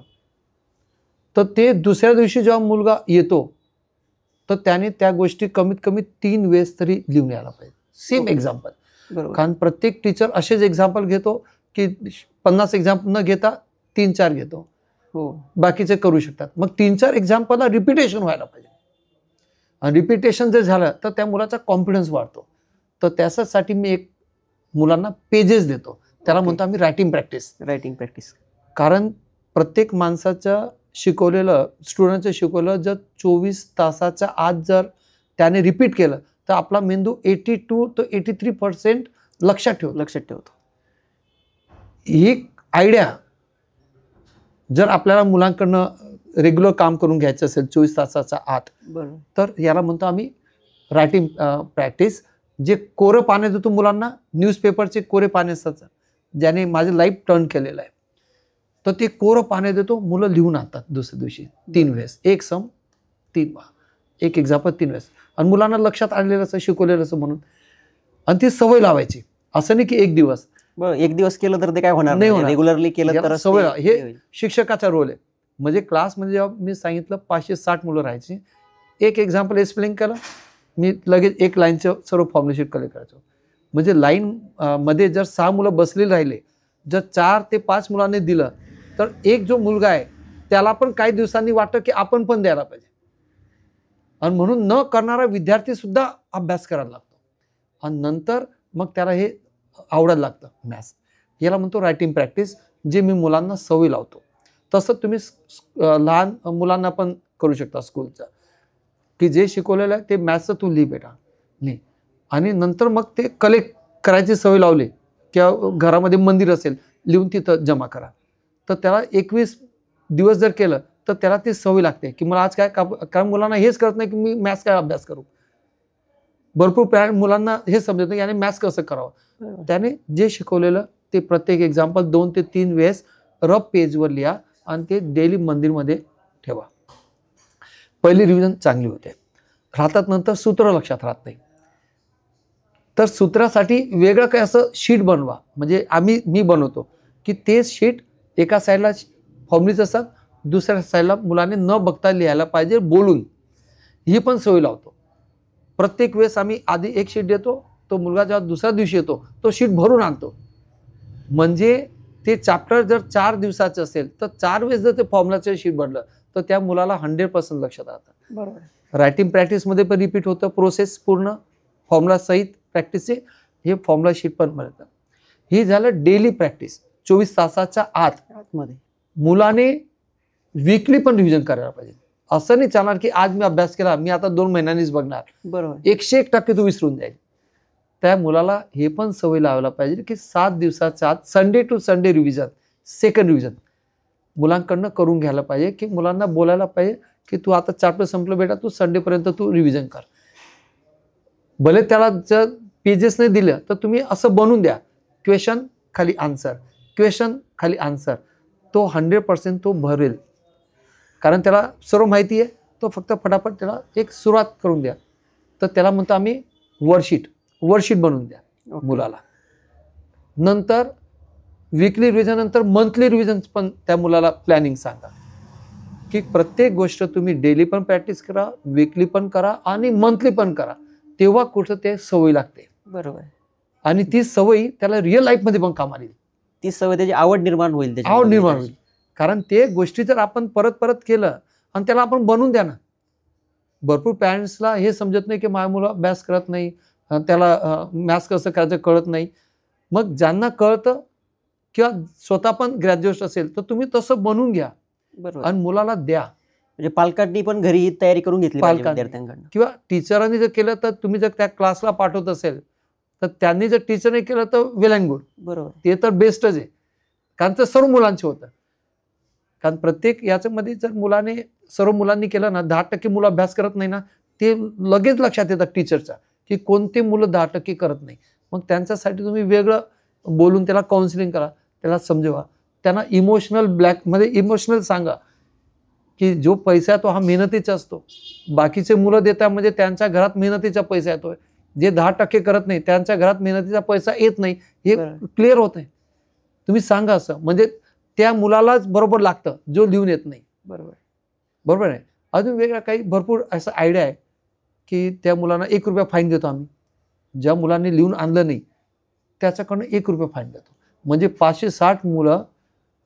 तर ते दुसऱ्या दिवशी जेव्हा मुलगा येतो तर त्याने त्या गोष्टी कमीत कमी 3 वेळेस तरी लिहून यायला पाहिजे. Same example. कारण प्रत्येक टीचर असेच एक्झाम्पल घेतो की 50 एक्झाम्पल न घेता 3-4 घेतो. हो. बाकीचे करू शकतात. मग 3-4 एक्झाम्पलला रिपिटेशन व्हायला पाहिजे. आणि रिपिटेशन जर झालं तर त्या मुलाचा कॉन्फिडन्स वाढतो. तर त्यासाठी मी एक मुलांना पेजेस देतो, त्याला म्हणतो आम्ही रायटिंग प्रॅक्टिस. कारण प्रत्येक माणसाचं शिकवलेलं, स्टुडंटचं शिकवलं जर 24 तासाच्या आत जर त्याने रिपीट केलं तर आपला मेंदू 82 ते 83% लक्षात ठेवतो. ही आयडिया जर आपल्याला मुलांकडनं रेग्युलर काम करून घ्यायचं असेल 24 तासाच्या आत, तर याला म्हणतो आम्ही रायटिंग प्रॅक्टिस. जे कोरं पाने देतो मुलांना, न्यूजपेपरचे कोरे पाने असतात ज्याने माझं लाईफ टर्न केलेलं आहे, तर ते कोरं पाने देतो, मुलं लिहून आणतात दुसऱ्या दिवशी 3 वेळेस, एक सम 3 एक एक्झाम्पल 3 वेळेस. आणि मुलांना लक्षात आलेलं असं, शिकवलेलं असं म्हणून. आणि ती सवय लावायची. असं नाही की एक दिवस केलं तर ते काय होणार नाही. रेग्युलरली केलं तर सवय. हे शिक्षकाचा रोल आहे. म्हणजे क्लासमध्ये जेव्हा मी सांगितलं 560 मुलं राहायची, एक एक्झाम्पल एक्सप्लेन केलं, मी लगेच एक लाईनचं सर्व फॉर्म्युलेशन कलेक्ट करायचो. म्हणजे लाईन मध्ये जर 6 मुलं बसलेले राहिले, जर 4 ते 5 मुलांनी दिलं तर एक जो मुलगा आहे त्याला पण काही दिवसांनी वाटतं की आपण पण द्यायला पाहिजे. आणि म्हणून न करणारा विद्यार्थी सुद्धा अभ्यास करायला लागतो आणि नंतर मग त्याला हे आवडायला लागतं मॅथ्स. याला म्हणतो रायटिंग प्रॅक्टिस, जे मी मुलांना सवय लावतो. तसं तुम्ही लहान मुलांना पण करू शकता स्कूलचं, की जे शिकवलेलं आहे ते मॅथ्सचं तू लिही बेटा, लिही. आणि नंतर मग ते कलेक्ट करायची सवय लावली किंवा घरामध्ये मंदिर असेल, लिहून तिथं जमा करा. तर त्याला 21 दिवस जर केलं तर त्याला ती सवय लागते की मला आज काय, कारण मुलांना हेच कळत नाही की मी मॅथ्स काय अभ्यास करू. भरपूर पॅरेंट मुलांना हे समजत नाही याने मॅथ्स कसं करावं. त्याने जे शिकवलेलं ते प्रत्येक एक्झाम्पल 2 ते 3 वेळेस रफ पेजवर लिहा आणि ते डेली मंदिरमध्ये ठेवा. पहिली रिव्हिजन चांगली होते, राहतात. नंतर सूत्र लक्षात राहत नाही. तर सूत्रासाठी वेगळं काय असं शीट बनवा. म्हणजे मी बनवतो की तेच शीट एका साईडला फॉर्म्युलेज असतात, दुसऱ्या साईडला मुलाने न बघता लिहायला पाहिजे बोलून. ही पण सवय लावतो. प्रत्येक वेळेस आम्ही आधी एक शीट देतो, तो मुलगा जेव्हा दुसऱ्या दिवशी येतो तो शीट भरून आणतो. म्हणजे ते चॅप्टर जर 4 दिवसाचं असेल तर 4 वेळेस जर ते फॉर्म्युलाचं शीट भरलं तर त्या मुलाला 100% लक्षात राहतं. बरोबर. रायटिंग प्रॅक्टिसमध्ये पण रिपीट होतं, प्रोसेस पूर्ण फॉर्म्युला सहित प्रॅक्टिसचे हे फॉर्म्युला शीट पण बनतं. हे झालं डेली प्रॅक्टिस 24 तासाच्या आतमध्ये. मुलाने वीकली पण रिव्हिजन करायला पाहिजे. असं नाही चालणार की आज मी अभ्यास केला, मी आता 2 महिन्यांनीच बघणार. बरोबर. 101% तो विसरून जाईल. त्या मुलाला हे पण सवय लावायला पाहिजे की 7 दिवसाच्या आत Sunday to Sunday revision, second revision मुलांकडनं करून घ्यायला पाहिजे. की मुलांना बोलायला पाहिजे की तू आता चॅप्टर संपलं बेटा, तू संडेपर्यंत तू रिव्हिजन कर. भले त्याला जर पेजेस नाही दिलं तर तुम्ही असं बनवून द्या, क्वेश्चन खाली आन्सर, क्वेश्चन खाली आन्सर. तो 100% तो भरेल. कारण त्याला सर्व माहिती आहे. तो फक्त फटाफट त्याला एक सुरुवात करून द्या. तर त्याला म्हणतो आम्ही वर्कशीट बनवून द्या मुलाला. नंतर वीकली रिव्हिजन नंतर मंथली रिव्हिजन पण त्या मुलाला प्लॅनिंग सांगा की प्रत्येक गोष्ट तुम्ही डेली पण प्रॅक्टिस करा, वीकली पण करा आणि मंथली पण करा. तेव्हा कुठं ते सवय लागते. बरोबर. आणि ती सवय त्याला रिअल लाईफमध्ये पण कामाला येईल. ती सवय त्याची आवड निर्माण होईल. आवड निर्माण होईल. कारण ते गोष्टी जर आपण परत परत केलं आणि त्याला आपण बनवून द्या ना. भरपूर पॅरेंट्सला हे समजत नाही की माझ्या मुलं अभ्यास करत नाही, त्याला मॅथ्स कसं करायचं कळत नाही. मग ज्यांना कळतं किंवा स्वतः पण ग्रॅज्युएट असेल तर तुम्ही तसं बनवून घ्या. बरोबर. आणि मुलाला द्या. म्हणजे पालकांनी पण घरी ही तयारी करून घेतली पाहिजे विद्यार्थ्यांकडून. किंवा टीचरांनी जर केलं तर तुम्ही जर त्या क्लासला पाठवत असेल तर त्यांनी जर टीचरने केलं तर वेल अँड गुड. बरोबर. ते तर बेस्टच आहे. कारण ते सर्व मुलांचे होतं. कारण प्रत्येक याच्यामध्ये जर सर्व मुलांनी केलं ना, 10% मुलं अभ्यास करत नाही ना, ते लगेच लक्षात येतात टीचरच्या की कोणते मुलं 10% करत नाही. मग त्यांच्यासाठी तुम्ही वेगळं बोलून त्याला काउन्सिलिंग करा, त्याला समजवा, त्यांना इमोशनल सांगा की जो पैसा आहे तो हा मेहनतीचा असतो. बाकीचे मुलं देतात म्हणजे त्यांच्या घरात मेहनतीचा पैसा येतोय. जे 10% करत नाही त्यांच्या घरात मेहनतीचा पैसा येत नाही, हे क्लिअर होत आहे. तुम्ही सांगा असं, म्हणजे त्या मुलालाच बरोबर लागतं जो लिहून येत नाही. बरोबर आहे. अजून वेगळा काही भरपूर असं आयडिया आहे की त्या मुलांना ₹1 फाईन देतो आम्ही. ज्या मुलांनी लिहून आणलं नाही त्याच्याकडनं ₹1 फाईन देतो. म्हणजे 560 मुलं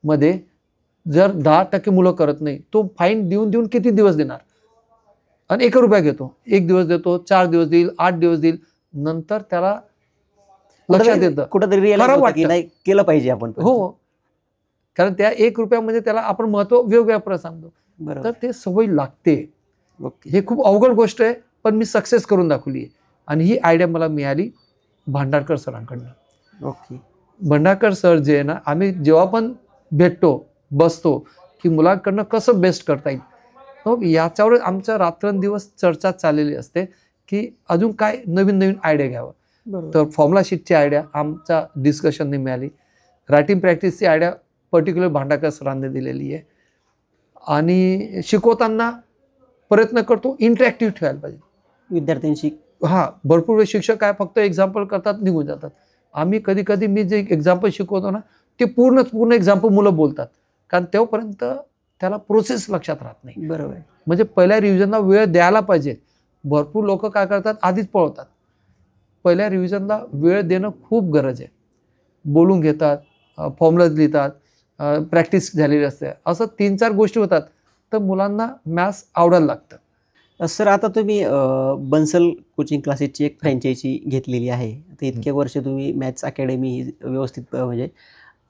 मध्ये जर 10% मुलं करत नाही, तो फाईन देऊन किती दिवस देणार. आणि ₹1 घेतो. 1 दिवस देतो, 4 दिवस देईल, 8 दिवस देईल. नंतर त्याला लक्षात येतं, कुठंतरी रिअलाइज होतं की नाही केलं पाहिजे आपण. हो. कारण त्या ₹1 म्हणजे त्याला आपण महत्व वेगवेगळ्या प्रकारे सांगतो. तर ते सवय लागते. हे खूप अवघड गोष्ट आहे, पण मी सक्सेस करून दाखवली आहे. आणि ही आयडिया मला मिळाली भांडारकर सरांकडनं. भांडारकर सर जे आहे ना, आम्ही जेव्हा पण भेटतो, बसतो की मुलांकडनं कसं बेस्ट करता येईल, मग याच्यावर आमच्या रात्रंदिवस चर्चा चाललेली असते की अजून काय नवीन आयडिया घ्यावं. तर फॉर्म्युला शीटची आयडिया आमच्या डिस्कशनने मिळाली. रायटिंग प्रॅक्टिसची आयडिया पर्टिक्युलर भांडारकर सरांनी दिलेली आहे. आणि शिकवताना प्रयत्न करतो इंटरॅक्टिव्ह ठेवायला पाहिजे विद्यार्थ्यांशी. भरपूर वेळ शिक्षक काय फक्त एक्झाम्पल करतात, निघून जातात. आम्ही कधी मी जे एक्झाम्पल शिकवतो ना, ते पूर्ण एक्झाम्पल मुलं बोलतात. कारण तेव्हापर्यंत त्याला प्रोसेस लक्षात राहत नाही. बरोबर. म्हणजे पहिल्या रिव्हिजनला वेळ द्यायला पाहिजे. भरपूर लोक काय करतात, आधीच पळवतात. पहिल्या रिव्हिजनला वेळ देणं खूप गरज आहे. बोलून घेतात, फॉर्म्युलाज लिहितात, प्रॅक्टिस झालेली असते. असं 3-4 गोष्टी होतात तर मुलांना मॅथ्स आवडायला लागतं. सर, आता तुम्ही बन्सल कोचिंग क्लासेसची एक फ्रँचायझी घेतलेली आहे. आता इतके वर्ष तुम्ही मॅथ्स अकॅडमी व्यवस्थित म्हणजे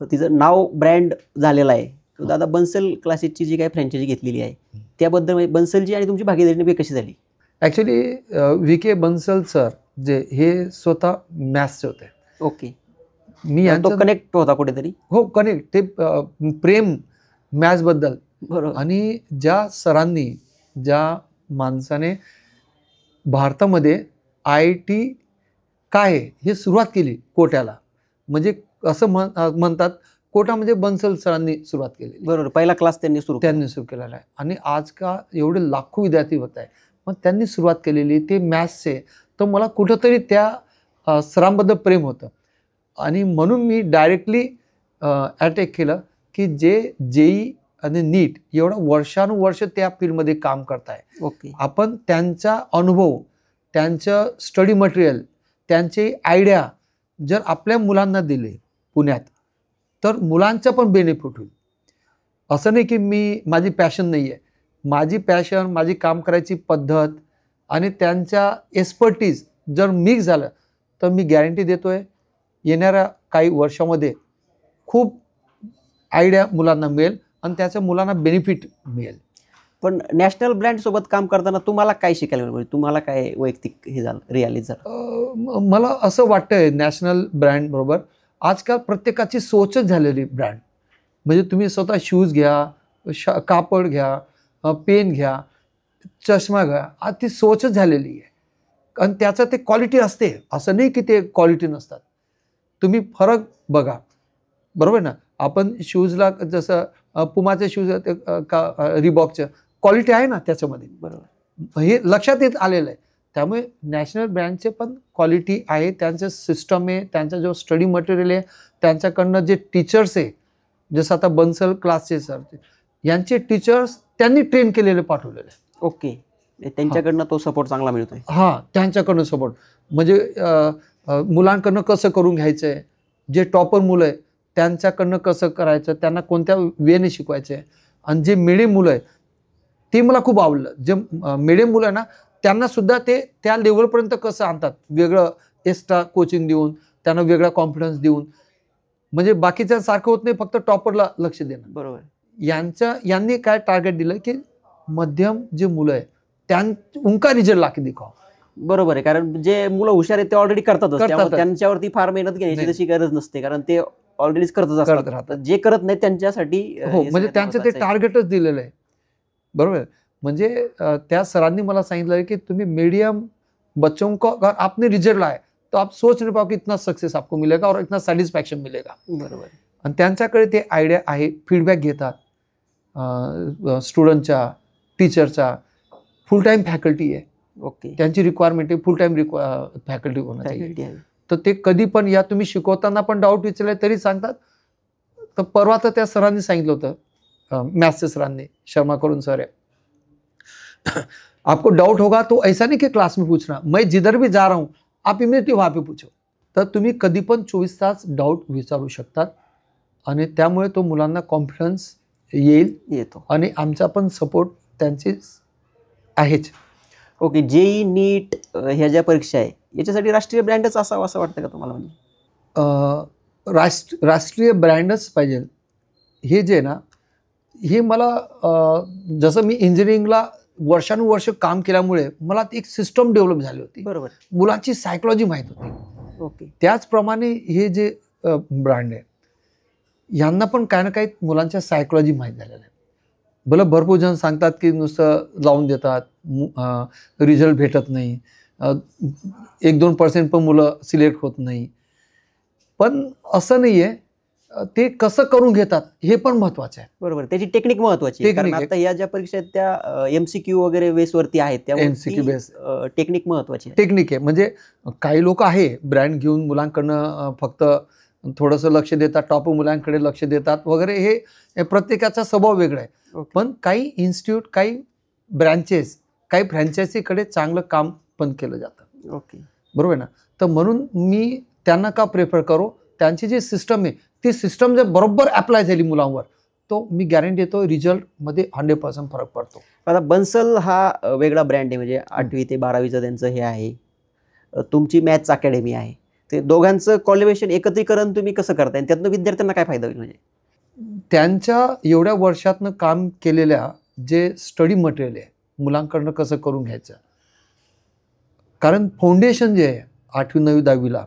तिचं नाव ब्रँड झालेलं आहे. तर दादा, बन्सल क्लासेसची जी काही फ्रँचायझी घेतलेली आहे त्याबद्दल बन्सलची आणि तुमची भागीदारी कशी झाली? Actually VK. बन्सल सर जे हे स्वतः मॅथ्सचे होते. ओके. मी यांचा कनेक्ट होता कुठेतरी. हो, कनेक्ट. ते प्रेम मॅथ्सबद्दल. बरोबर. आणि ज्या सरांनी, ज्या माणसाने भारतामध्ये IIT काय आहे हे सुरुवात केली कोट्याला, म्हणजे असं म्हणतात कोटा म्हणजे बन्सल सरांनी सुरुवात केली. बरोबर. पहिला क्लास त्यांनी सुरू केलेला आहे. आणि आज का एवढे लाखो विद्यार्थी होत आहे, मग त्यांनी सुरुवात केलेली ते मॅथ्सचे. तर मला कुठंतरी त्या सरांबद्दल प्रेम होतं. आणि म्हणून मी डायरेक्टली अटॅक केलं की जे JEE आणि नीट एवढं वर्षानुवर्ष त्या फील्डमध्ये काम करताय. ओके. आपण त्यांचा अनुभव, त्यांचं स्टडी मटेरियल, त्यांचे आयडिया जर आपल्या मुलांना दिले पुण्यात, तर मुलांचं पण बेनिफिट होईल. असं नाही की माझी पॅशन नाही आहे. माझी पॅशन, माझी काम करायची पद्धत आणि त्यांच्या एक्सपर्टीज जर मिक्स झालं तर मी गॅरंटी देतोय येणाऱ्या काही वर्षामध्ये खूप आयडिया मुलांना मिळेल आणि त्याचं मुलांना बेनिफिट मिळेल. पण नॅशनल ब्रँड सोबत काम करताना तुम्हाला काय शिकायला मिळालं, तुम्हाला काय वैयक्तिक हे झालं, रिअलाइज झालं? मला असं वाटतंय नॅशनल ब्रँड बरोबर आजकाल प्रत्येकाची सोचच झालेली ब्रँड. म्हणजे तुम्ही स्वतः शूज घ्या, कापड घ्या, पेन घ्या, चष्मा घ्या, आज ती सोचच झालेली आहे. आणि त्याचं ते क्वालिटी असते, असं नाही की ते क्वालिटी नसतात. तुम्ही फरक बघा, बरोबर ना. आपण शूजला जसं पुमाचे शूज का रिबॉकचं क्वालिटी आहे ना त्याच्यामध्ये, बरोबर, हे लक्षात येत आलेलं आहे. त्यामुळे नॅशनल ब्रँडचे पण क्वालिटी आहे, त्यांचं सिस्टम आहे, त्यांचा जो स्टडी मटेरियल आहे, त्यांच्याकडनं जे टीचर्स आहे, जसं आता बन्सल क्लासचे सर, यांचे टीचर्स त्यांनी ट्रेन केलेले पाठवलेले आहे. ओके. त्यांच्याकडनं तो सपोर्ट चांगला मिळतोय. हां, त्यांच्याकडनं सपोर्ट म्हणजे मुलांकडनं कसं करून घ्यायचं आहे, जे टॉपर मुलं आहे त्यांच्याकडनं कसं करायचं, त्यांना कोणत्या वेने शिकवायचं आहे. आणि जे मिडियम मुलं आहे ते मला खूप आवडलं. जे मिडियम मुलं आहे ना त्यांनासुद्धा ते त्या लेवलपर्यंत कसं आणतात, वेगळं एक्स्ट्रा कोचिंग देऊन, त्यांना वेगळा कॉन्फिडन्स देऊन. म्हणजे बाकीच्यांसारखं होत नाही फक्त टॉपरला लक्ष देणं. बरोबर. यांनी काय टार्गेट दिलं की मध्यम जे मुलं आहे उनका रिजल्ट लाके दिखाओ. बरोबर आहे, कारण जे मुलं हुशार आहेत ते ऑलरेडी करतातच, त्यामुळे त्यांच्यावरती फार मेहनत घेण्याची नाही. तशी गरज नसते, कारण ते ऑलरेडीच करतच करत असतात. राहतात. जे करत नाही त्यांच्यासाठी हो, म्हणजे त्यांचं ते टार्गेटच दिलेलं आहे. बरोबर आहे. म्हणजे त्या सरांनी मला सांगितलं की तुम्ही मीडियम बच्चों को अगर आपने रिजल्ट लाए तो आप सोच नहीं पाओ कि इतना सक्सेस आपको मिलेगा और इतना सॅटिस्फॅक्शन मिलेगा. बरोबर. आणि त्यांच्याकडे ते आयडिया आहे, फीडबॅक घेतात स्टुडंटच्या, टीचरचा. फुल टाईम फॅकल्टी आहे. ओके. त्यांची रिक्वायरमेंट आहे फुल टाईम फॅकल्टी होणं चाहिए. फॅकल्टी आहे. तर ते कधी पण या, तुम्ही शिकवताना पण डाऊट विचारले तरी सांगतात. तर परवा तर त्या सरांनी सांगितलं होतं, मॅथ्सच्या सरांनी, शर्मा करून सर है, आपको डाउट होगा तो ऐसा नहीं कि क्लास में पूछना, मैं जिधर भी जा रहा हूँ आप इमिडिएटली वहाँ पे पूछो. तर तुम्ही कधी पण 24 तास डाऊट विचारू शकतात आणि त्यामुळे तो मुलांना कॉन्फिडन्स येतो. आणि आमचा पण सपोर्ट त्यांची आहेच. ओके. जेई नीट ह्या ज्या परीक्षा आहे याच्यासाठी राष्ट्रीय ब्रँडच असावं असं वाटतं का तुम्हाला? म्हणजे राष्ट्रीय ब्रँडच पाहिजे. हे जे ना, हे मला जसं मी इंजिनिअरिंगला वर्षानुवर्ष काम केल्यामुळे मला ती एक सिस्टम डेव्हलप झाली होती. बरोबर. मुलांची सायकोलॉजी माहीत होती. ओके. त्याचप्रमाणे हे जे ब्रँड आहे यांना पण काही ना काही मुलांच्या सायकोलॉजी माहीत झालेलं आहे. भलं भरपूर जण सांगतात की नुसतं लावून देतात, रिझल्ट भेटत नाही, 1-2% पण मुलं सिलेक्ट होत नाही. पण असं नाही आहे, ते कसं करून घेतात हे पण महत्त्वाचं आहे. बरोबर. त्याची टेक्निक महत्त्वाची आहे, कारण आता या ज्या परीक्षा आहेत त्या MCQ वगैरे बेसवरती आहेत, त्यामुळे MCQ बेस टेक्निक महत्त्वाची आहे. टेक्निक आहे. म्हणजे काही लोक आहे ब्रँड घेऊन मुलांकडनं फक्त थोडंसं लक्ष देतात, टॉप मुलांकडे लक्ष देतात वगैरे, हे प्रत्येकाचा स्वभाव वेगळा आहे. पण काही इन्स्टिट्यूट, काही ब्रँचेस, काही फ्रँचायझीकडे चांगलं काम पण केलं जातं. ओके. बरोबर ना. तर म्हणून मी त्यांना का प्रेफर करू, त्यांची जी सिस्टम आहे ती सिस्टम जर बरोबर अप्लाय झाली मुलांवर, तो मी गॅरंटी देतो रिझल्टमध्ये 100% फरक पडतो. आता बन्सल हा वेगळा ब्रँड आहे, म्हणजे 8वी ते 12वीचं त्यांचं हे आहे, तुमची मॅथ्स अकॅडमी आहे. ते दोघांचं कॉलिब्रेशन, एकत्रीकरण तुम्ही कसं करताय, त्यातनं विद्यार्थ्यांना काय फायदा होईल? म्हणजे त्यांच्या एवढ्या वर्षातनं काम केलेल्या जे स्टडी मटेरियल आहे मुलांकडनं कसं करून घ्यायचं. कारण फाउंडेशन जे आहे 8वी 9वी 10वीला,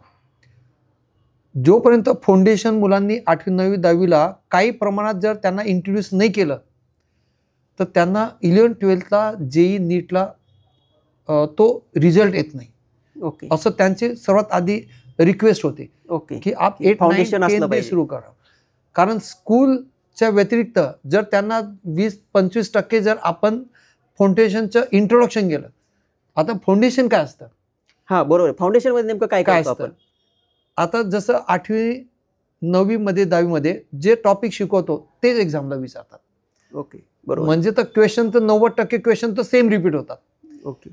जोपर्यंत फाउंडेशन मुलांनी 8वी 9वी 10वीला काही प्रमाणात जर त्यांना इंट्रोड्यूस नाही केलं तर त्यांना 11th-12thला जेई नीटला तो रिझल्ट येत नाही. ओके. असं त्यांची सर्वात आधी रिक्वेस्ट होती. ओके. की आप 8, फाउंडेशन 9, असलं 10 पाहिजे. सुरू करा. कारण स्कूलच्या व्यतिरिक्त जर त्यांना 20-25% जर आपण फाउंडेशनचं इंट्रोडक्शन केलं. आता फाउंडेशन काय असतं? हां, बरोबर. फाउंडेशनमध्ये नेमकं काय काय करतो असतं? आपण? आता जसं 8वी 9वी मध्ये 10वी मध्ये जे टॉपिक शिकवतो तेच एक्झामला विचारतात. ओके, बरोबर. म्हणजे तर क्वेश्चन तर 90% क्वेश्चन तर सेम रिपीट होतात. ओके.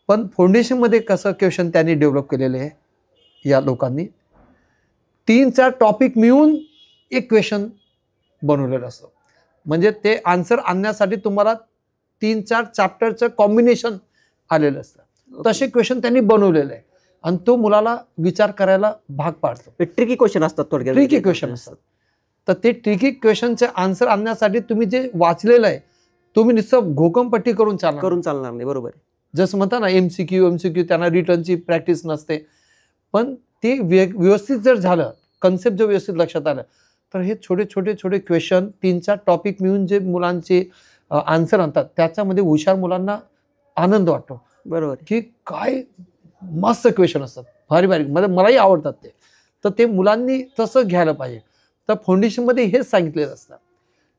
पण फाउंडेशनमध्ये कसं क्वेश्चन त्यांनी डेव्हलप केलेले आहे या लोकांनी, 3-4 टॉपिक मिळून एक क्वेश्चन बनवलेलं असतं. म्हणजे ते आन्सर आणण्यासाठी तुम्हाला 3-4 चॅप्टरचं कॉम्बिनेशन आलेलं असतं. तसे क्वेश्चन त्यांनी बनवलेले आहे आणि तो मुलाला विचार करायला भाग पाडतो. ट्रिकी क्वेश्चन असतात थोडक्यात. ट्रिकी क्वेश्चन असतात. तर ते ट्रिकी क्वेश्चनचे आन्सर आणण्यासाठी तुम्ही जे वाचलेलं आहे तुम्ही नुसतं घोकमपट्टी करून चालणार नाही. बरोबर आहे. जसं म्हणता ना एमसीक्यू त्यांना रिटर्नची प्रॅक्टिस नसते. पण ते व्यवस्थित जर झालं, कन्सेप्ट जर व्यवस्थित लक्षात आलं, तर हे छोटे क्वेश्चन 3-4 टॉपिक मिळून जे मुलांचे आन्सर आणतात त्याच्यामध्ये हुशार मुलांना आनंद वाटतो. बरोबर की काय मस्त क्वेश्चन असतात, भारी मलाही आवडतात ते. तर ते मुलांनी तसं घ्यायला पाहिजे. तर फाउंडेशनमध्ये हेच सांगितलेलं असतं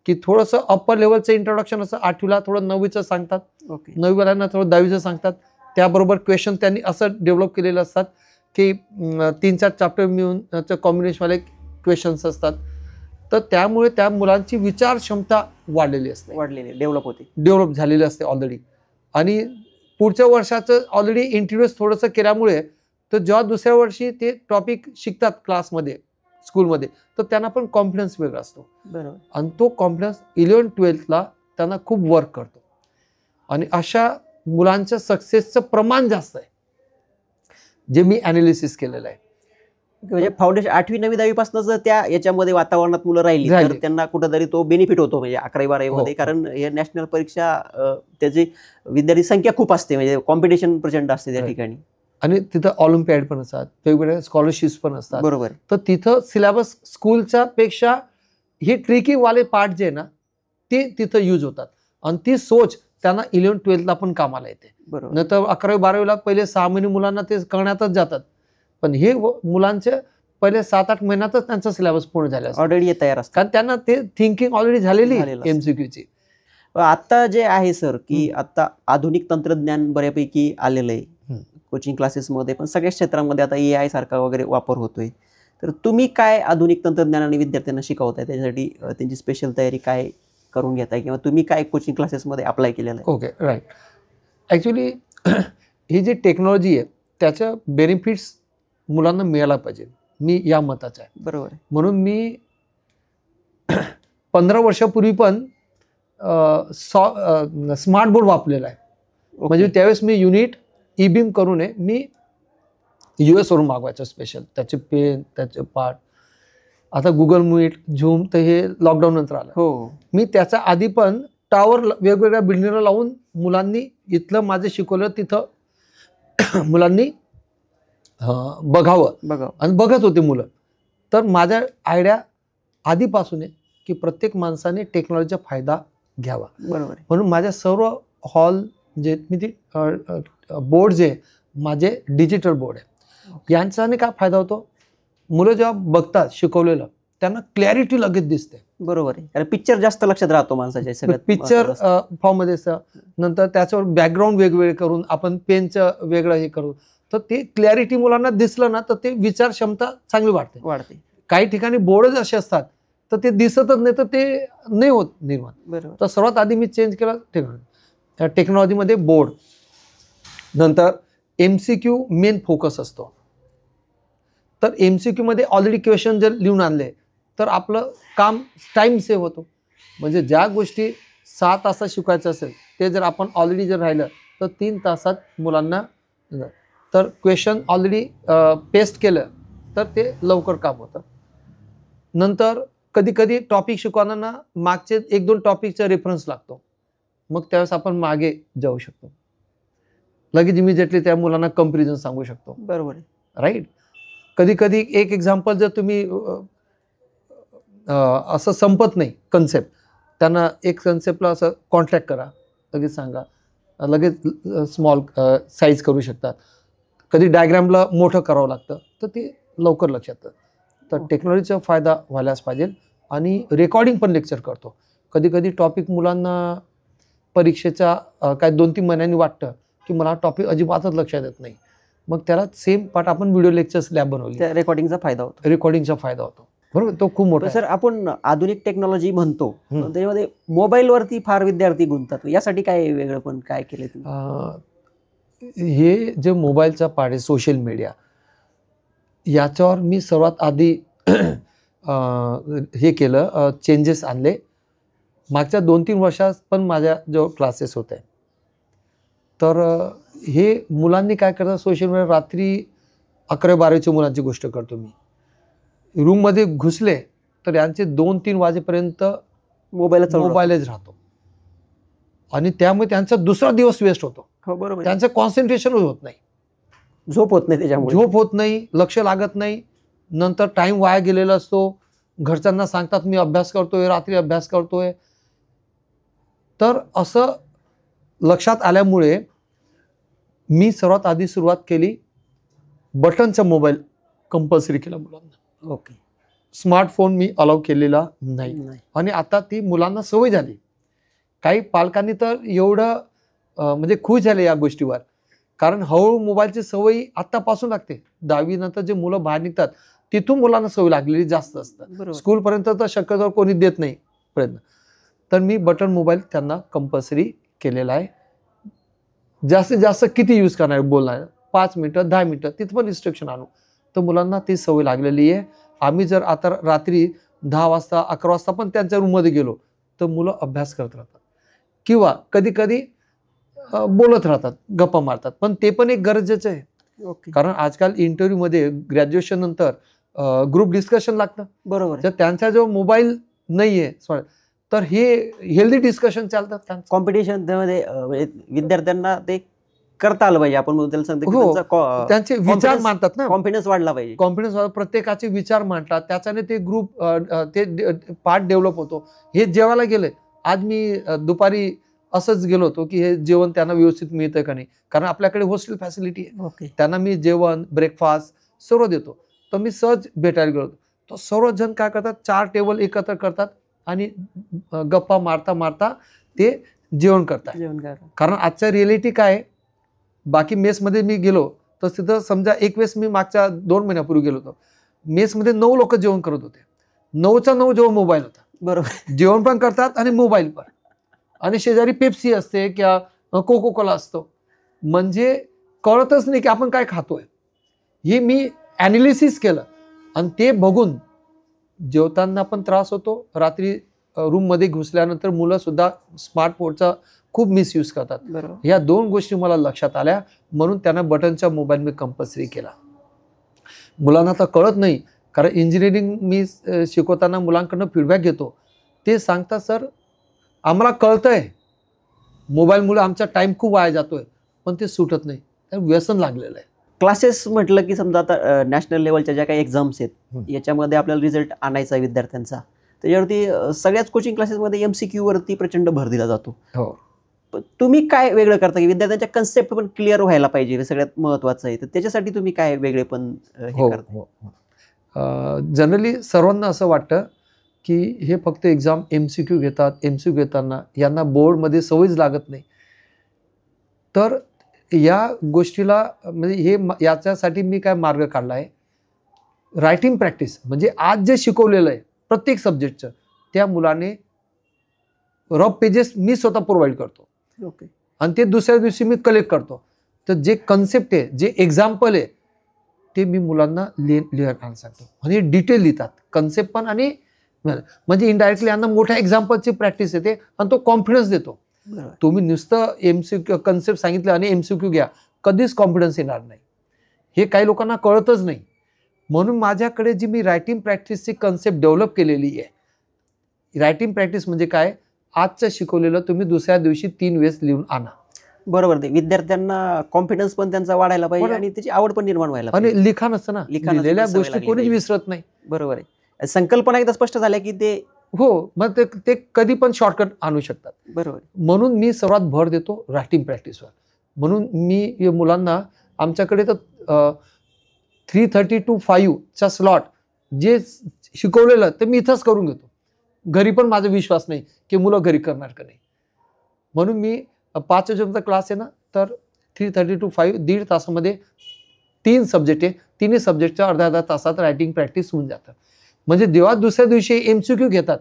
की थोडंसं अप्पर लेवलचं इंट्रोडक्शन असं 8वीला, थोडं 9वीचं सांगतात, ओके. 9वीवाल्यांना थोडं 10वीचं सांगतात. त्याबरोबर क्वेश्चन त्यांनी असं डेव्हलप केलेलं असतात की 3-4 चॅप्टर मिळून कॉम्बिनेशनवाले क्वेश्चन्स असतात. तर त्यामुळे त्या मुलांची विचार क्षमता वाढलेली असते, डेव्हलप झालेली असते ऑलरेडी. आणि पुढच्या वर्षाचं ऑलरेडी इंट्रोड्यूस थोडंसं केल्यामुळे तर जेव्हा दुसऱ्या वर्षी ते टॉपिक शिकतात क्लासमध्ये, स्कूलमध्ये, तर त्यांना पण कॉन्फिडन्स वेगळा असतो. बरोबर. आणि तो कॉन्फिडन्स 11-12ला त्यांना खूप वर्क करतो. आणि अशा मुलांच्या सक्सेसचं प्रमाण जास्त आहे जे मी ॲनालिसिस केलेलं आहे. म्हणजे फाउंडेशन 8वी 9वी 10वी पासून त्या याच्यामध्ये वातावरणात मुलं राहिली तर त्यांना कुठेतरी तो बेनिफिट होतो. म्हणजे 11वी 12वी मध्ये, कारण हे नॅशनल परीक्षा त्याची विद्यार्थी संख्या खूप असते, म्हणजे कॉम्पिटिशन प्रचंड असते त्या ठिकाणी. आणि तिथं ऑलिम्पियाड पण असतात, वेगवेगळ्या स्कॉलरशिप्स पण असतात. बरोबर. तर तिथं सिलेबस स्कूलच्या पेक्षा हे ट्रिकी वाले पार्ट जे ना ते तिथं यूज होतात. आणि ती सोच त्यांना 11-12ला पण कामाला येते. बरोबर. नंतर 11वी 12वीला पहिले 6 महिने मुलांना ते करण्यातच जातात. पण हे मुलांचे पहिले 7-8 महिन्यातच त्यांचा सिलेबस पूर्ण झाला असतो, ऑलरेडी तयार असतात, कारण त्यांना ते थिंकिंग ऑलरेडी झालेली एमसीक्यूची. आता जे आहे सर की आता आधुनिक तंत्रज्ञान बऱ्यापैकी आलेलं आहे कोचिंग क्लासेसमध्ये, पण सगळ्या क्षेत्रामध्ये आता AI सारखा वगैरे वापर होतोय. तर तुम्ही काय आधुनिक तंत्रज्ञानाने विद्यार्थ्यांना शिकवताय, त्याच्यासाठी त्यांची स्पेशल तयारी काय करून घेताय, किंवा तुम्ही काय कोचिंग क्लासेसमध्ये अप्लाय केलेलं आहे? Okay, right. ॲक्च्युली ही जी टेक्नॉलॉजी आहे त्याच्या बेनिफिट्स मुलांना मिळायला पाहिजे, मी या मताचा आहे. बरोबर. म्हणून मी 15 वर्षापूर्वी पण स्मार्ट बोर्ड वापरलेला आहे. म्हणजे त्यावेळेस मी युनिट ई-बीम करून मी US वरून मागवायचं स्पेशल, त्याचे पेन, त्याचे पार्ट. आता गुगल मीट, झूम तर हे लॉकडाऊन नंतर आलं. हो. मी त्याच्या आधी पण टावर वेगवेगळ्या बिल्डिंगला लावून मुलांनी इथलं माझं शिकवलं तिथं मुलांनी बघावं आणि बघत होते मुलं. तर माझ्या आयडिया आधीपासून आहे की प्रत्येक माणसाने टेक्नॉलॉजीचा फायदा घ्यावा. बरोबर. म्हणून माझ्या सर्व हॉल जे मी ते बोर्ड जे माझे डिजिटल बोर्ड आहे, यांच्याने काय फायदा होतो, मुलं जेव्हा बघतात शिकवलेलं त्यांना क्लॅरिटी लगेच दिसते. बरोबर आहे, कारण पिक्चर जास्त लक्षात राहतो माणसाच्या, सगळ्यात पिक्चर फॉर्ममध्ये असतं. नंतर त्याच्यावर बॅकग्राऊंड वेगवेगळे करून आपण पेनचं वेगळं हे करू, तर ते क्लॅरिटी मुलांना दिसलं ना तर ते विचार क्षमता चांगली वाढते. काही ठिकाणी बोर्डच असे असतात तर ते दिसतच नाही, तर ते नाही होत निर्माण. बरोबर. तर सर्वात आधी मी चेंज केलं टेक्नॉलॉजीमध्ये बोर्ड. नंतर MCQ मेन फोकस असतो. तर MCQ मध्ये ऑलरेडी क्वेश्चन जर लिहून आणले तर आपलं काम टाईम सेव्ह होतो. म्हणजे ज्या गोष्टी 6 तासात शिकवायचं असेल ते जर आपण ऑलरेडी जर राहिलं तर 3 तासात मुलांना, तर क्वेश्चन ऑलरेडी पेस्ट केलं तर ते लवकर काम होतं. नंतर कधी कधी टॉपिक शिकवताना मागचे 1-2 टॉपिकचा रेफरन्स लागतो, मग त्यावेळेस आपण मागे जाऊ शकतो, लगेच इमिजिएटली त्या मुलांना कंपॅरिझन सांगू शकतो. बरोबर. राईट. कधी कधी एक एक्झाम्पल जर तुम्ही असं संपत नाही कन्सेप्ट, त्यांना एक कन्सेप्टला असं कॉन्ट्रॅक्ट करा, लगेच सांगा, लगेच स्मॉल साईज करू शकतात. कधी डायग्रामला मोठं करावं लागतं तर ते लवकर लक्षात येतं. तर टेक्नॉलॉजीचा फायदा व्हायलाच पाहिजे. आणि रेकॉर्डिंग पण लेक्चर करतो. कधी कधी टॉपिक मुलांना परीक्षेच्या काय 2-3 महिन्यांनी वाटतं की मला टॉपिक अजिबातच लक्षात येत नाही, मग त्याला सेम पार्ट आपण व्हिडिओ लेक्चर्स लॅब बनवली, रेकॉर्डिंगचा फायदा होतो. रेकॉर्डिंगचा फायदा होतो. बरोबर, तो खूप मोठा पण सर आपण आधुनिक टेक्नॉलॉजी म्हणतो, पण त्याच्यामध्ये मोबाईलवरती फार विद्यार्थी गुंततात. यासाठी काय वेगळं पण काय केलं तुम्ही? हे जे मोबाईलचा पार्ट आहे, सोशल मीडिया, याच्यावर मी सर्वात आधी हे केलं, चेंजेस आणले. मागच्या 2-3 वर्षात पण माझ्या जो क्लासेस होते, तर हे मुलांनी काय करतात, सोशल मीडिया रात्री 11-12च्या मुलांची गोष्ट करतो मी, रूममध्ये घुसले तर यांचे 2-3 वाजेपर्यंत मोबाईलच राहतो आणि त्यामुळे त्यांचा दुसरा दिवस वेस्ट होतो. हो बरोबर. त्यांचं कॉन्सन्ट्रेशन होत नाही, झोप होत नाही, त्याच्यामुळे झोप होत नाही, लक्ष लागत नाही, नंतर टाइम वाया गेलेला असतो. घरच्यांना सांगतात मी अभ्यास करतोय, रात्री अभ्यास करतोय. तर असं लक्षात आल्यामुळे मी सर्वात आधी सुरुवात केली, बटनचा मोबाईल कंपल्सरी केला मुलांना. ओके. स्मार्टफोन मी अलाउ केलेला नाही आणि आता ती मुलांना सवय झाली. काही पालकांनी तर एवढं म्हणजे खुश झाले या गोष्टीवर, कारण हळूहळू मोबाईलची सवय आत्तापासून लागते. 10वी नंतर जे मुलं बाहेर निघतात तिथून मुलांना सवय लागलेली जास्त असतात. स्कूलपर्यंत तर शक्यतो कोणी देत नाही प्रयत्न. तर मी बटन मोबाईल त्यांना कंपल्सरी केलेला आहे. जास्तीत जास्त किती यूज करणार बोलणार, 5 मिनिटं 10 मिनिटं, तिथं पण रिस्ट्रिक्शन आणू, तर मुलांना ती सवय लागलेली आहे. आम्ही जर आता रात्री 10 वाजता 11 वाजता पण त्यांच्या रूममध्ये गेलो तर मुलं अभ्यास करत राहतात किंवा कधी कधी बोलत राहतात, गप्पा मारतात, पण ते पण एक गरजेचं आहे. कारण आजकाल इंटरव्ह्यूमध्ये ग्रॅज्युएशन नंतर ग्रुप डिस्कशन लागतं. बरोबर. जर त्यांचा जो मोबाईल नाही आहे तर हे हेल्दी डिस्कशन चालतात. कॉम्पिटिशन त्यामध्ये विद्यार्थ्यांना ते करता आलं पाहिजे. आपण त्याला सांगतो त्यांचे विचार मांडतात ना, कॉन्फिडन्स वाढला पाहिजे. कॉन्फिडन्स प्रत्येकाचे विचार मांडतात, त्याच्याने ते ग्रुप ते पार्ट डेव्हलप होतो. हे जेवायला गेले, आज मी दुपारी असंच गेलो होतो की हे जेवण त्यांना व्यवस्थित मिळतं का नाही, कारण आपल्याकडे हॉस्टेल फॅसिलिटी आहे. त्यांना मी जेवण, ब्रेकफास्ट सर्व देतो. तर मी सहज भेटायला गेलो तर सर्वजण काय करतात, 4 टेबल एकत्र करतात आणि गप्पा मारता मारता ते जेवण करतात. कारण आजच्या रिॲलिटी काय आहे, बाकी मेसमध्ये मी गेलो तर तिथं समजा एक वेळेस मी मागच्या 2 महिन्यापूर्वी गेलो होतो, मेसमध्ये 9 लोक जेवण करत होते. 9च्या 9 जेव्हा मोबाईल होता. बरोबर. जेवण पण करतात आणि मोबाईल पण, आणि शेजारी पेप्सी असते किंवा कोको कोला असतो. म्हणजे कळतच नाही की आपण काय खातोय. हे मी ॲनालिसिस केलं आणि ते बघून जेवताना पण त्रास होतो. रात्री रूममध्ये घुसल्यानंतर मुलं सुद्धा स्मार्टफोनचा खूप मिसयूज करतात. या 2 गोष्टी मला लक्षात आल्या, म्हणून त्यांना बटनचा मोबाईल मी कंपल्सरी केला. मुलांना तर कळत नाही, कारण इंजिनिअरिंग मी शिकवताना मुलांकडनं फीडबॅक घेतो. ते सांगतात सर आम्हाला कळतंय मोबाईलमुळे आमचा टाईम खूप वाया जातोय, पण ते सुटत नाही, तर व्यसन लागलेलं आहे. क्लासेस म्हटलं की समजा आता नॅशनल लेवलच्या ज्या काही एक्झाम्स आहेत याच्यामध्ये आपल्याला रिझल्ट आणायचा आहे विद्यार्थ्यांचा, त्याच्यावरती सगळ्याच कोचिंग क्लासेसमध्ये MCQ वरती प्रचंड भर दिला जातो. हो. तुम्ही काय वेगळं करता की विद्यार्थ्यांच्या कन्सेप्ट पण क्लिअर व्हायला पाहिजे, सगळ्यात महत्त्वाचं आहे, तर त्याच्यासाठी तुम्ही काय वेगळे पण हे करता? जनरली सर्वांना असं वाटतं की हे फक्त एक्झाम MCQ घेतात, MCQ घेताना यांना बोर्डमध्ये सवयच लागत नाही. तर या गोष्टीला म्हणजे हे याच्यासाठी मी काय मार्ग काढला आहे, रायटिंग प्रॅक्टिस. म्हणजे आज जे शिकवलेलं आहे प्रत्येक सब्जेक्टचं, त्या मुलाने रफ पेजेस मी स्वतः प्रोव्हाइड करतो. ओके. आणि ते दुसऱ्या दिवशी मी कलेक्ट करतो. तर जे कन्सेप्ट आहे, जे एक्झाम्पल आहे, ते मी मुलांना लिहायला सांगतो आणि डिटेल लिहितात कन्सेप्ट पण, आणि म्हणजे इनडायरेक्टली यांना मोठ्या एक्झाम्पलची प्रॅक्टिस येते आणि तो कॉन्फिडन्स देतो. तुम्ही नुसतं MCQ कन्सेप्ट सांगितलं आणि MCQ घ्या, कधीच कॉन्फिडन्स येणार नाही. हे काही लोकांना कळतच नाही. म्हणून माझ्याकडे जी मी रायटिंग प्रॅक्टिसची कन्सेप्ट डेव्हलप केलेली आहे. रायटिंग प्रॅक्टिस म्हणजे काय, आजचं शिकवलेलं तुम्ही दुसऱ्या दिवशी 3 वेळेस लिहून आणा. बरोबर. ते विद्यार्थ्यांना कॉन्फिडन्स पण त्यांचा वाढायला पाहिजे आणि त्याची आवड पण निर्माण व्हायला पाहिजे. आणि लिखाण असतं ना, लिहिलेल्या गोष्टी कोणीच विसरत नाही. बरोबर आहे. संकल्पना एकदा स्पष्ट झाल्या की ते मग ते कधी पण शॉर्टकट आणू शकतात. बरोबर. म्हणून मी सर्वात भर देतो रायटिंग प्रॅक्टिसवर. म्हणून मी मुलांना आमच्याकडे तर 3:30 to 5चा स्लॉट जे शिकवलेलं ते मी इथंच करून घेतो. घरी पण माझा विश्वास नाही की मुलं घरी करणार का नाही. म्हणून मी 5 वाजेपर्यंत क्लास आहे ना, तर 3:30 to 5 1.5 तासामध्ये 3 सब्जेक्ट आहे. 3 सब्जेक्टच्या अर्ध्या तासात रायटिंग प्रॅक्टिस होऊन जातं. म्हणजे जेव्हा दुसऱ्या दिवशी MCQ घेतात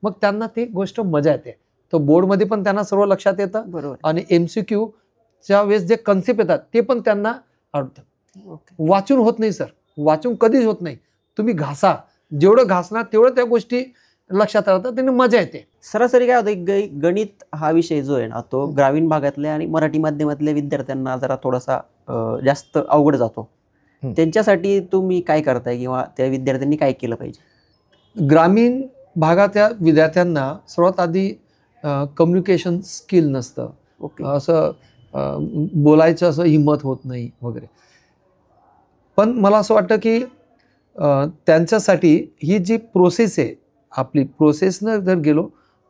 मग त्यांना ती गोष्ट मजा येते. तर बोर्डमध्ये पण त्यांना सर्व लक्षात येतं बरोबर. आणि MCQच्या वेळेस जे कन्सेप्ट येतात ते पण त्यांना आवडतं. ओके. वाचून होत नाही सर, वाचून कधीच होत नाही. तुम्ही घासा, जेवढं घासणार तेवढं त्या गोष्टी लक्षात राहतात, त्यांनी मजा येते. सरासरी काय होतं, गणित हा विषय जो आहे ना तो ग्रामीण भागातल्या आणि मराठी माध्यमातल्या विद्यार्थ्यांना जरा थोडासा जास्त अवघड जातो. त्यांच्यासाठी तुम्ही काय करताय किंवा त्या विद्यार्थ्यांनी काय केलं पाहिजे? ग्रामीण भागातल्या विद्यार्थ्यांना सर्वात आधी कम्युनिकेशन स्किल नसतं. ओके. असं बोलायचं असं हिंमत होत नाही वगैरे. पण मला असं वाटतं की त्यांच्यासाठी ही जी प्रोसेस आहे, आपली प्रोसेसनं जर गेलो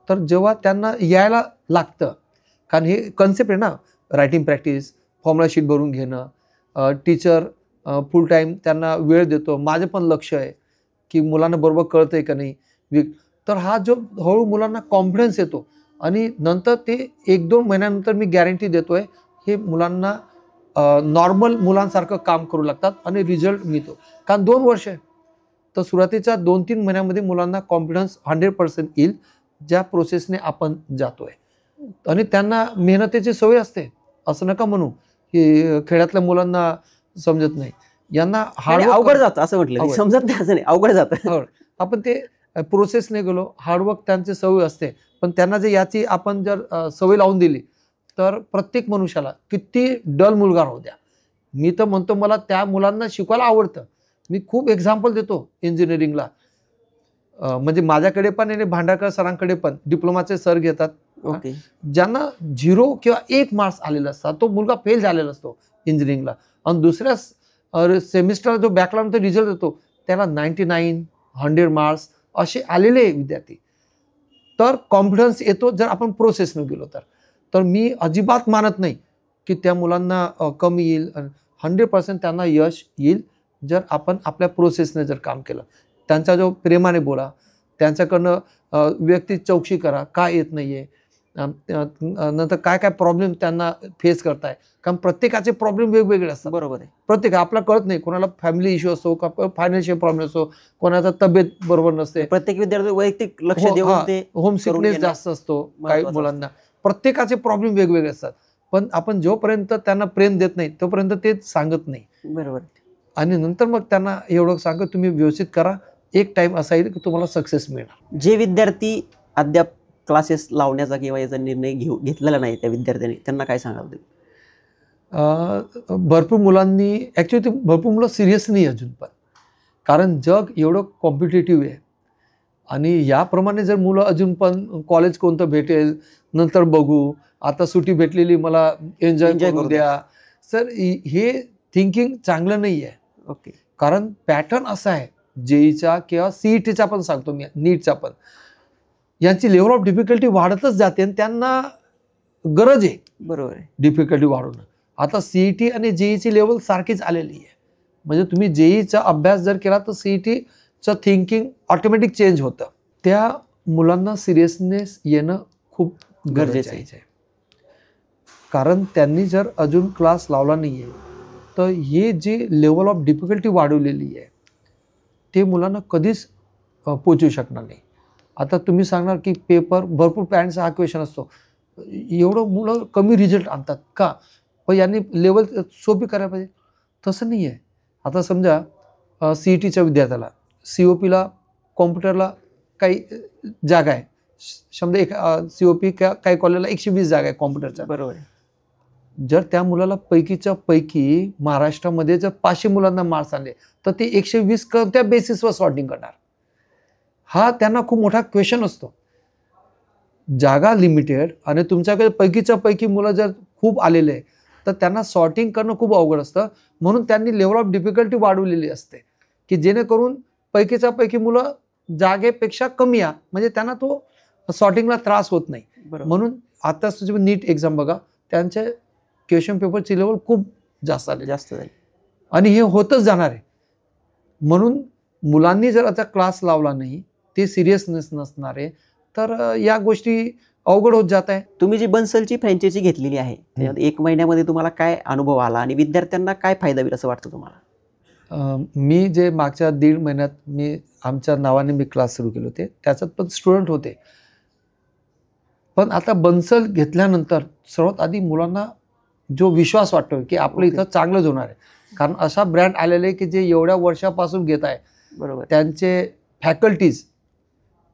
तर जेव्हा त्यांना यायला लागतं, कारण हे कन्सेप्ट आहे ना, रायटिंग प्रॅक्टिस, फॉर्म्युला शीट भरून घेणं, टीचर फुल टाईम त्यांना वेळ देतो, माझं पण लक्ष आहे की मुलांना बरोबर कळतं आहे का नाही. तर हा जो हळू मुलांना कॉन्फिडन्स येतो आणि नंतर ते 1-2 महिन्यानंतर मी गॅरंटी देतो आहे, हे मुलांना नॉर्मल मुलांसारखं काम करू लागतात आणि रिझल्ट मिळतो. कारण 2 वर्ष आहे, तर सुरुवातीच्या 2-3 महिन्यामध्ये मुलांना कॉन्फिडन्स 100% येईल, ज्या प्रोसेसने आपण जातो आहे. आणि त्यांना मेहनतीची सवय असते. असं नका म्हणू की खेड्यातल्या मुलांना समजत नाही, यांना अवघड जातं असं म्हटलं, समजत नाही असं नाही, अवघड जातं. आपण ते प्रोसेसने गेलो, हार्डवर्क त्यांची सवय असते. पण त्यांना जे याची आपण जर सवय लावून दिली तर प्रत्येक मनुष्याला, किती डल मुलगा राहू द्या, मी तर म्हणतो मला त्या मुलांना शिकवायला आवडतं. मी खूप एक्झाम्पल देतो इंजिनिअरिंगला. म्हणजे माझ्याकडे पण आणि भांडारकर सरांकडे पण डिप्लोमाचे सर घेतात. ओके. ज्यांना 0 किंवा 1 मार्क्स आलेला असतात, तो मुलगा फेल झालेला असतो इंजिनिअरिंगला, आणि दुसऱ्या सेमिस्टरला जो बॅकलॉगनंतर रिझल्ट येतो त्याला 99, 100 मार्क्स असे आलेले विद्यार्थी. तर कॉन्फिडन्स येतो जर आपण प्रोसेसने गेलो तर मी अजिबात मानत नाही की त्या मुलांना कमी येईल. 100% त्यांना यश येईल जर आपण आपल्या प्रोसेसने जर काम केलं. त्यांचा जो प्रेमाने बोला, त्यांच्याकडनं व्यक्ती चौकशी करा, काय येत नाही आहे, नंतर काय काय प्रॉब्लेम त्यांना फेस करताय, कारण प्रत्येकाचे प्रॉब्लेम वेगवेगळे असतात. बरोबर आहे. प्रत्येक आपला कळत नाही, कोणाला फॅमिली इश्यू असतो, फायनान्शियल प्रॉब्लेम असतो, कोणाचा तब्येत बरोबर नसते, प्रत्येक विद्यार्थी वैयक्तिक लक्ष देऊन ते होम सिकनेस जास्त असतो काही मुलांना. प्रत्येकाचे प्रॉब्लेम वेगवेगळे असतात. पण आपण जोपर्यंत त्यांना प्रेम देत नाही तोपर्यंत ते सांगत नाही. बरोबर. आणि नंतर मग त्यांना एवढं सांगत तुम्ही व्यवस्थित करा, एक टाइम असा येईल की तुम्हाला सक्सेस मिळणार. जे विद्यार्थी अद्याप क्लासेस लावण्याचा किंवा याचा निर्णय घेतलेला नाही त्या विद्यार्थ्यांनी, त्यांना काय सांगाल तुम्ही? भरपूर मुलांनी ॲक्च्युली भरपूर मुलं सिरियस नाही अजून पण, कारण जग एवढं कॉम्पिटेटिव्ह आहे. आणि याप्रमाणे जर मुलं अजून पण कॉलेज कोणतं भेटेल नंतर बघू, आता सुट्टी भेटलेली मला एन्जॉय करू द्या, सर हे थिंकिंग चांगलं नाही आहे. ओके. कारण पॅटर्न असा आहे जेईचा किंवा CETचा पण सांगतो मी, नीटचा पण, यांची लेवल ऑफ डिफिकल्टी वाढतच जाते आणि त्यांना गरज आहे. बरोबर आहे. डिफिकल्टी वाढवणं. आता CET आणि जेईची लेवल सारखीच आलेली आहे. म्हणजे तुम्ही जेईचा अभ्यास जर केला तर CETचं थिंकिंग ऑटोमॅटिक चेंज होतं. त्या मुलांना सिरियसनेस येणं खूप गरजेचं आहे. कारण त्यांनी जर अजून क्लास लावला नाही आहे तर हे जे लेवल ऑफ डिफिकल्टी वाढवलेली आहे ते मुलांना कधीच पोचू शकणार नाही. आता तुम्ही सांगणार की पेपर, भरपूर पॅरेंट्सचा हा क्वेश्चन असतो, एवढं मुलं कमी रिझल्ट आणतात का, पण यांनी लेवल सोपी करायला पाहिजे. तसं नाही आहे. आता समजा CETच्या विद्यार्थ्याला COPला कॉम्प्युटरला काही जागा आहे, समजा एक COP काही कॉलेजला 120 जागा आहे कॉम्प्युटरच्या. बरोबर आहे. जर त्या मुलाला पैकीच्या पैकी महाराष्ट्रामध्ये जर 500 मुलांना मार्क्स आले तर ते 120 कोणत्या बेसिसवर सॉर्टिंग करणार, हा त्यांना खूप मोठा क्वेश्चन असतो. जागा लिमिटेड आणि तुमच्याकडे पैकीच्या पैकी मुलं जर खूप आलेले आहे तर त्यांना सॉर्टिंग करणं खूप अवघड असतं. म्हणून त्यांनी लेवल ऑफ डिफिकल्टी वाढवलेली असते की जेणेकरून पैकीच्या पैकी मुलं जागेपेक्षा कमी या, म्हणजे त्यांना तो सॉर्टिंगला त्रास होत नाही. म्हणून आता तुम्ही नीट एक्झाम बघा, त्यांचे क्वेश्चन पेपरची लेवल खूप जास्त झाली आणि हे होतच जाणार आहे. म्हणून मुलांनी जर आता क्लास लावला नाही, ते सिरियसनेस नसणार आहे, तर या गोष्टी अवघड होत जात आहे. तुम्ही जी बन्सलची फ्रँचायझी घेतलेली आहे त्याच्यात 1 महिन्यामध्ये तुम्हाला काय अनुभव आला आणि विद्यार्थ्यांना काय फायदा होईल असं वाटतं तुम्हाला? मी जे मागच्या 1.5 महिन्यात मी आमच्या नावाने मी क्लास सुरू केले होते, त्याच्यात पण स्टुडंट होते. पण आता बन्सल घेतल्यानंतर सर्वात आधी मुलांना जो विश्वास वाटतो की आपलं इथं चांगलंच होणार आहे. कारण असा ब्रँड आलेला आहे की जे एवढ्या वर्षापासून घेत आहे. बरोबर. त्यांचे फॅकल्टीज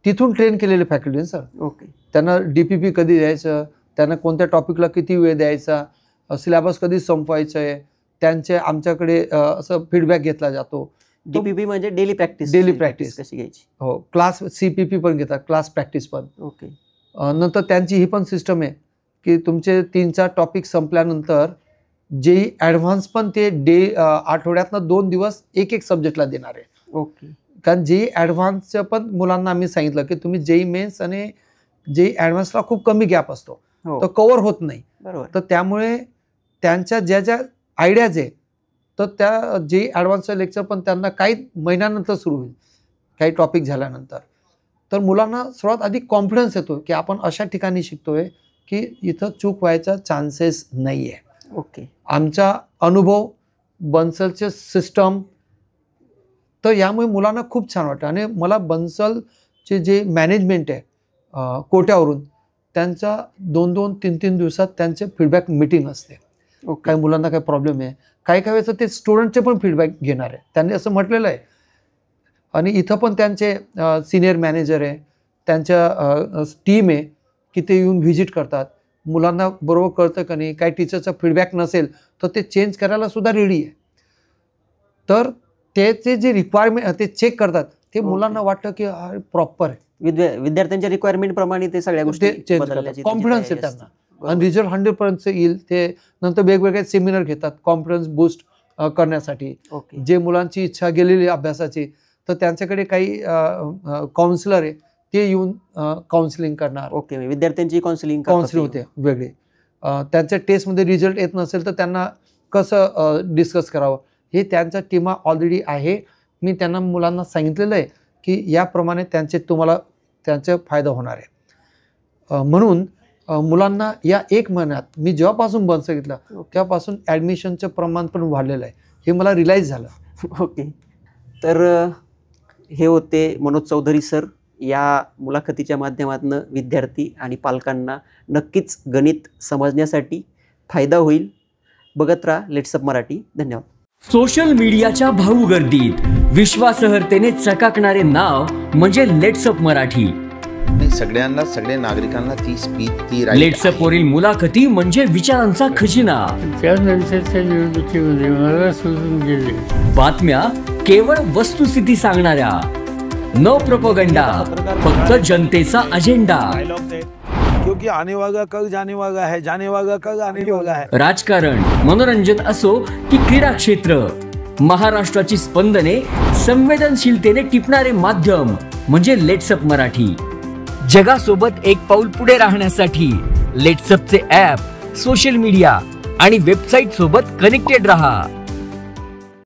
तिथून ट्रेन केलेले फॅकल्टीज सर. ओके. त्यांना DPP कधी द्यायचं, त्यांना कोणत्या टॉपिकला किती वेळ द्यायचा, सिलेबस कधी संपवायचं आहे, त्यांचे आमच्याकडे असं फीडबॅक घेतला जातो. DPP म्हणजे डेली प्रॅक्टिस. डेली प्रॅक्टिस कशी घ्यायची. हो. क्लास CPP पण घेतात, क्लास प्रॅक्टिस पण. ओके. नंतर त्यांची ही पण सिस्टम आहे की तुमचे 3-4 टॉपिक संपल्यानंतर JEE ॲडव्हान्स पण ते आठवड्यातनं 2 दिवस एक सब्जेक्टला देणार आहे. ओके. कारण JEE ॲडव्हान्सचं पण मुलांना आम्ही सांगितलं की तुम्ही JEE मेन्स आणि JEE ॲडव्हान्सला खूप कमी गॅप असतो, तो कव्हर होत नाही. बरोबर. तर त्यामुळे त्यांच्या ज्या आयडियाज आहे तर त्या JEE ॲडव्हान्सचं लेक्चर पण त्यांना काही महिन्यानंतर सुरू होईल, काही टॉपिक झाल्यानंतर. तर मुलांना सर्वात आधी कॉन्फिडन्स येतो की आपण अशा ठिकाणी शिकतोय की इथं चूक व्हायचा चान्सेस नाही आहे. ओके. आमचा अनुभव, बन्सलचे सिस्टम, तर यामुळे मुलांना खूप छान वाटतं. आणि मला बन्सलचे जे मॅनेजमेंट आहे कोट्यावरून, त्यांचा 2-2, 3-3 दिवसात त्यांचे फीडबॅक मीटिंग असते. काही मुलांना काही प्रॉब्लेम आहे, काही वेळेस ते स्टुडंटचे पण फीडबॅक घेणार आहे, त्यांनी असं म्हटलेलं आहे. आणि इथं पण त्यांचे सिनियर मॅनेजर आहे, त्यांच्या टीम आहे की ते येऊन व्हिजिट करतात. मुलांना बरोबर कळतं का नाही, काही टीचरचा फीडबॅक नसेल तर ते चेंज करायला सुद्धा रेडी आहे. तर त्याचे जे रिक्वायरमेंट ते चेक करतात, ते मुलांना वाटतं की प्रॉपर आहे. विद्यार्थ्यांच्या रिक्वायरमेंट प्रमाणे ते सगळ्या गोष्टी चेंज करतात. कॉन्फिडन्स आहे त्यांना आणि रिझल्ट 100% येईल. ते नंतर वेगवेगळे सेमिनार घेतात कॉन्फिडन्स बूस्ट करण्यासाठी. जे मुलांची इच्छा गेलेली अभ्यासाची, तर त्यांच्याकडे काही काउन्सिलर आहे, ते येऊन काउन्सिलिंग करणार. ओके. विद्यार्थ्यांची काउन्सिलिंग होते वेगळे. त्यांच्या टेस्टमध्ये रिझल्ट येत नसेल तर त्यांना कसं डिस्कस करावं हे त्यांच्या टीमा ऑलरेडी आहे. मी त्यांना मुलांना सांगितलेलं आहे की याप्रमाणे तुम्हाला त्यांचा फायदा होणार आहे. म्हणून मुलांना या 1 महिन्यात मी जेव्हापासून बन्सल घेतला तेव्हापासून ॲडमिशनचं प्रमाण पण वाढलेलं आहे, हे मला रिअलाईज झालं. ओके. तर हे होते मनोज चौधरी सर. या मुलाखतीच्या माध्यमातून विद्यार्थी आणि पालकांना नक्कीच गणित समजण्यासाठी फायदा होईल. बघत राहा लेट्सअप मराठी. धन्यवाद. सोशल मीडियाच्या भाऊ गर्दीत विश्वासार्हतेने चकाकणारे नाव म्हणजे लेट्सअप मराठी. सगळ्या नागरिकांना ती स्पीच, ती लेट्सअप वरील मुलाखती म्हणजे विचारांचा खजिना. त्यानंतरच्या निवडणुकीमध्ये मला सोडून गेले. बातम्या केवळ वस्तुस्थिती सांगणाऱ्या, न प्रोपगंडा, फक्त जनतेचा अजेंडा. क्योंकि आने वाला कल जाने वाला है, जाने वाला कल आने वाला है. राजकारण, मनोरंजन असो की क्रीडा क्षेत्र, महाराष्ट्राची स्पंदने संवेदनशीलतेने टिपणारे माध्यम म्हणजे लेट्सअप मराठी. जगासोबत एक पाऊल पुढे राहण्यासाठी लेट्सअपचे ॲप, सोशल मीडिया आणि वेबसाईट सोबत कनेक्टेड रहा.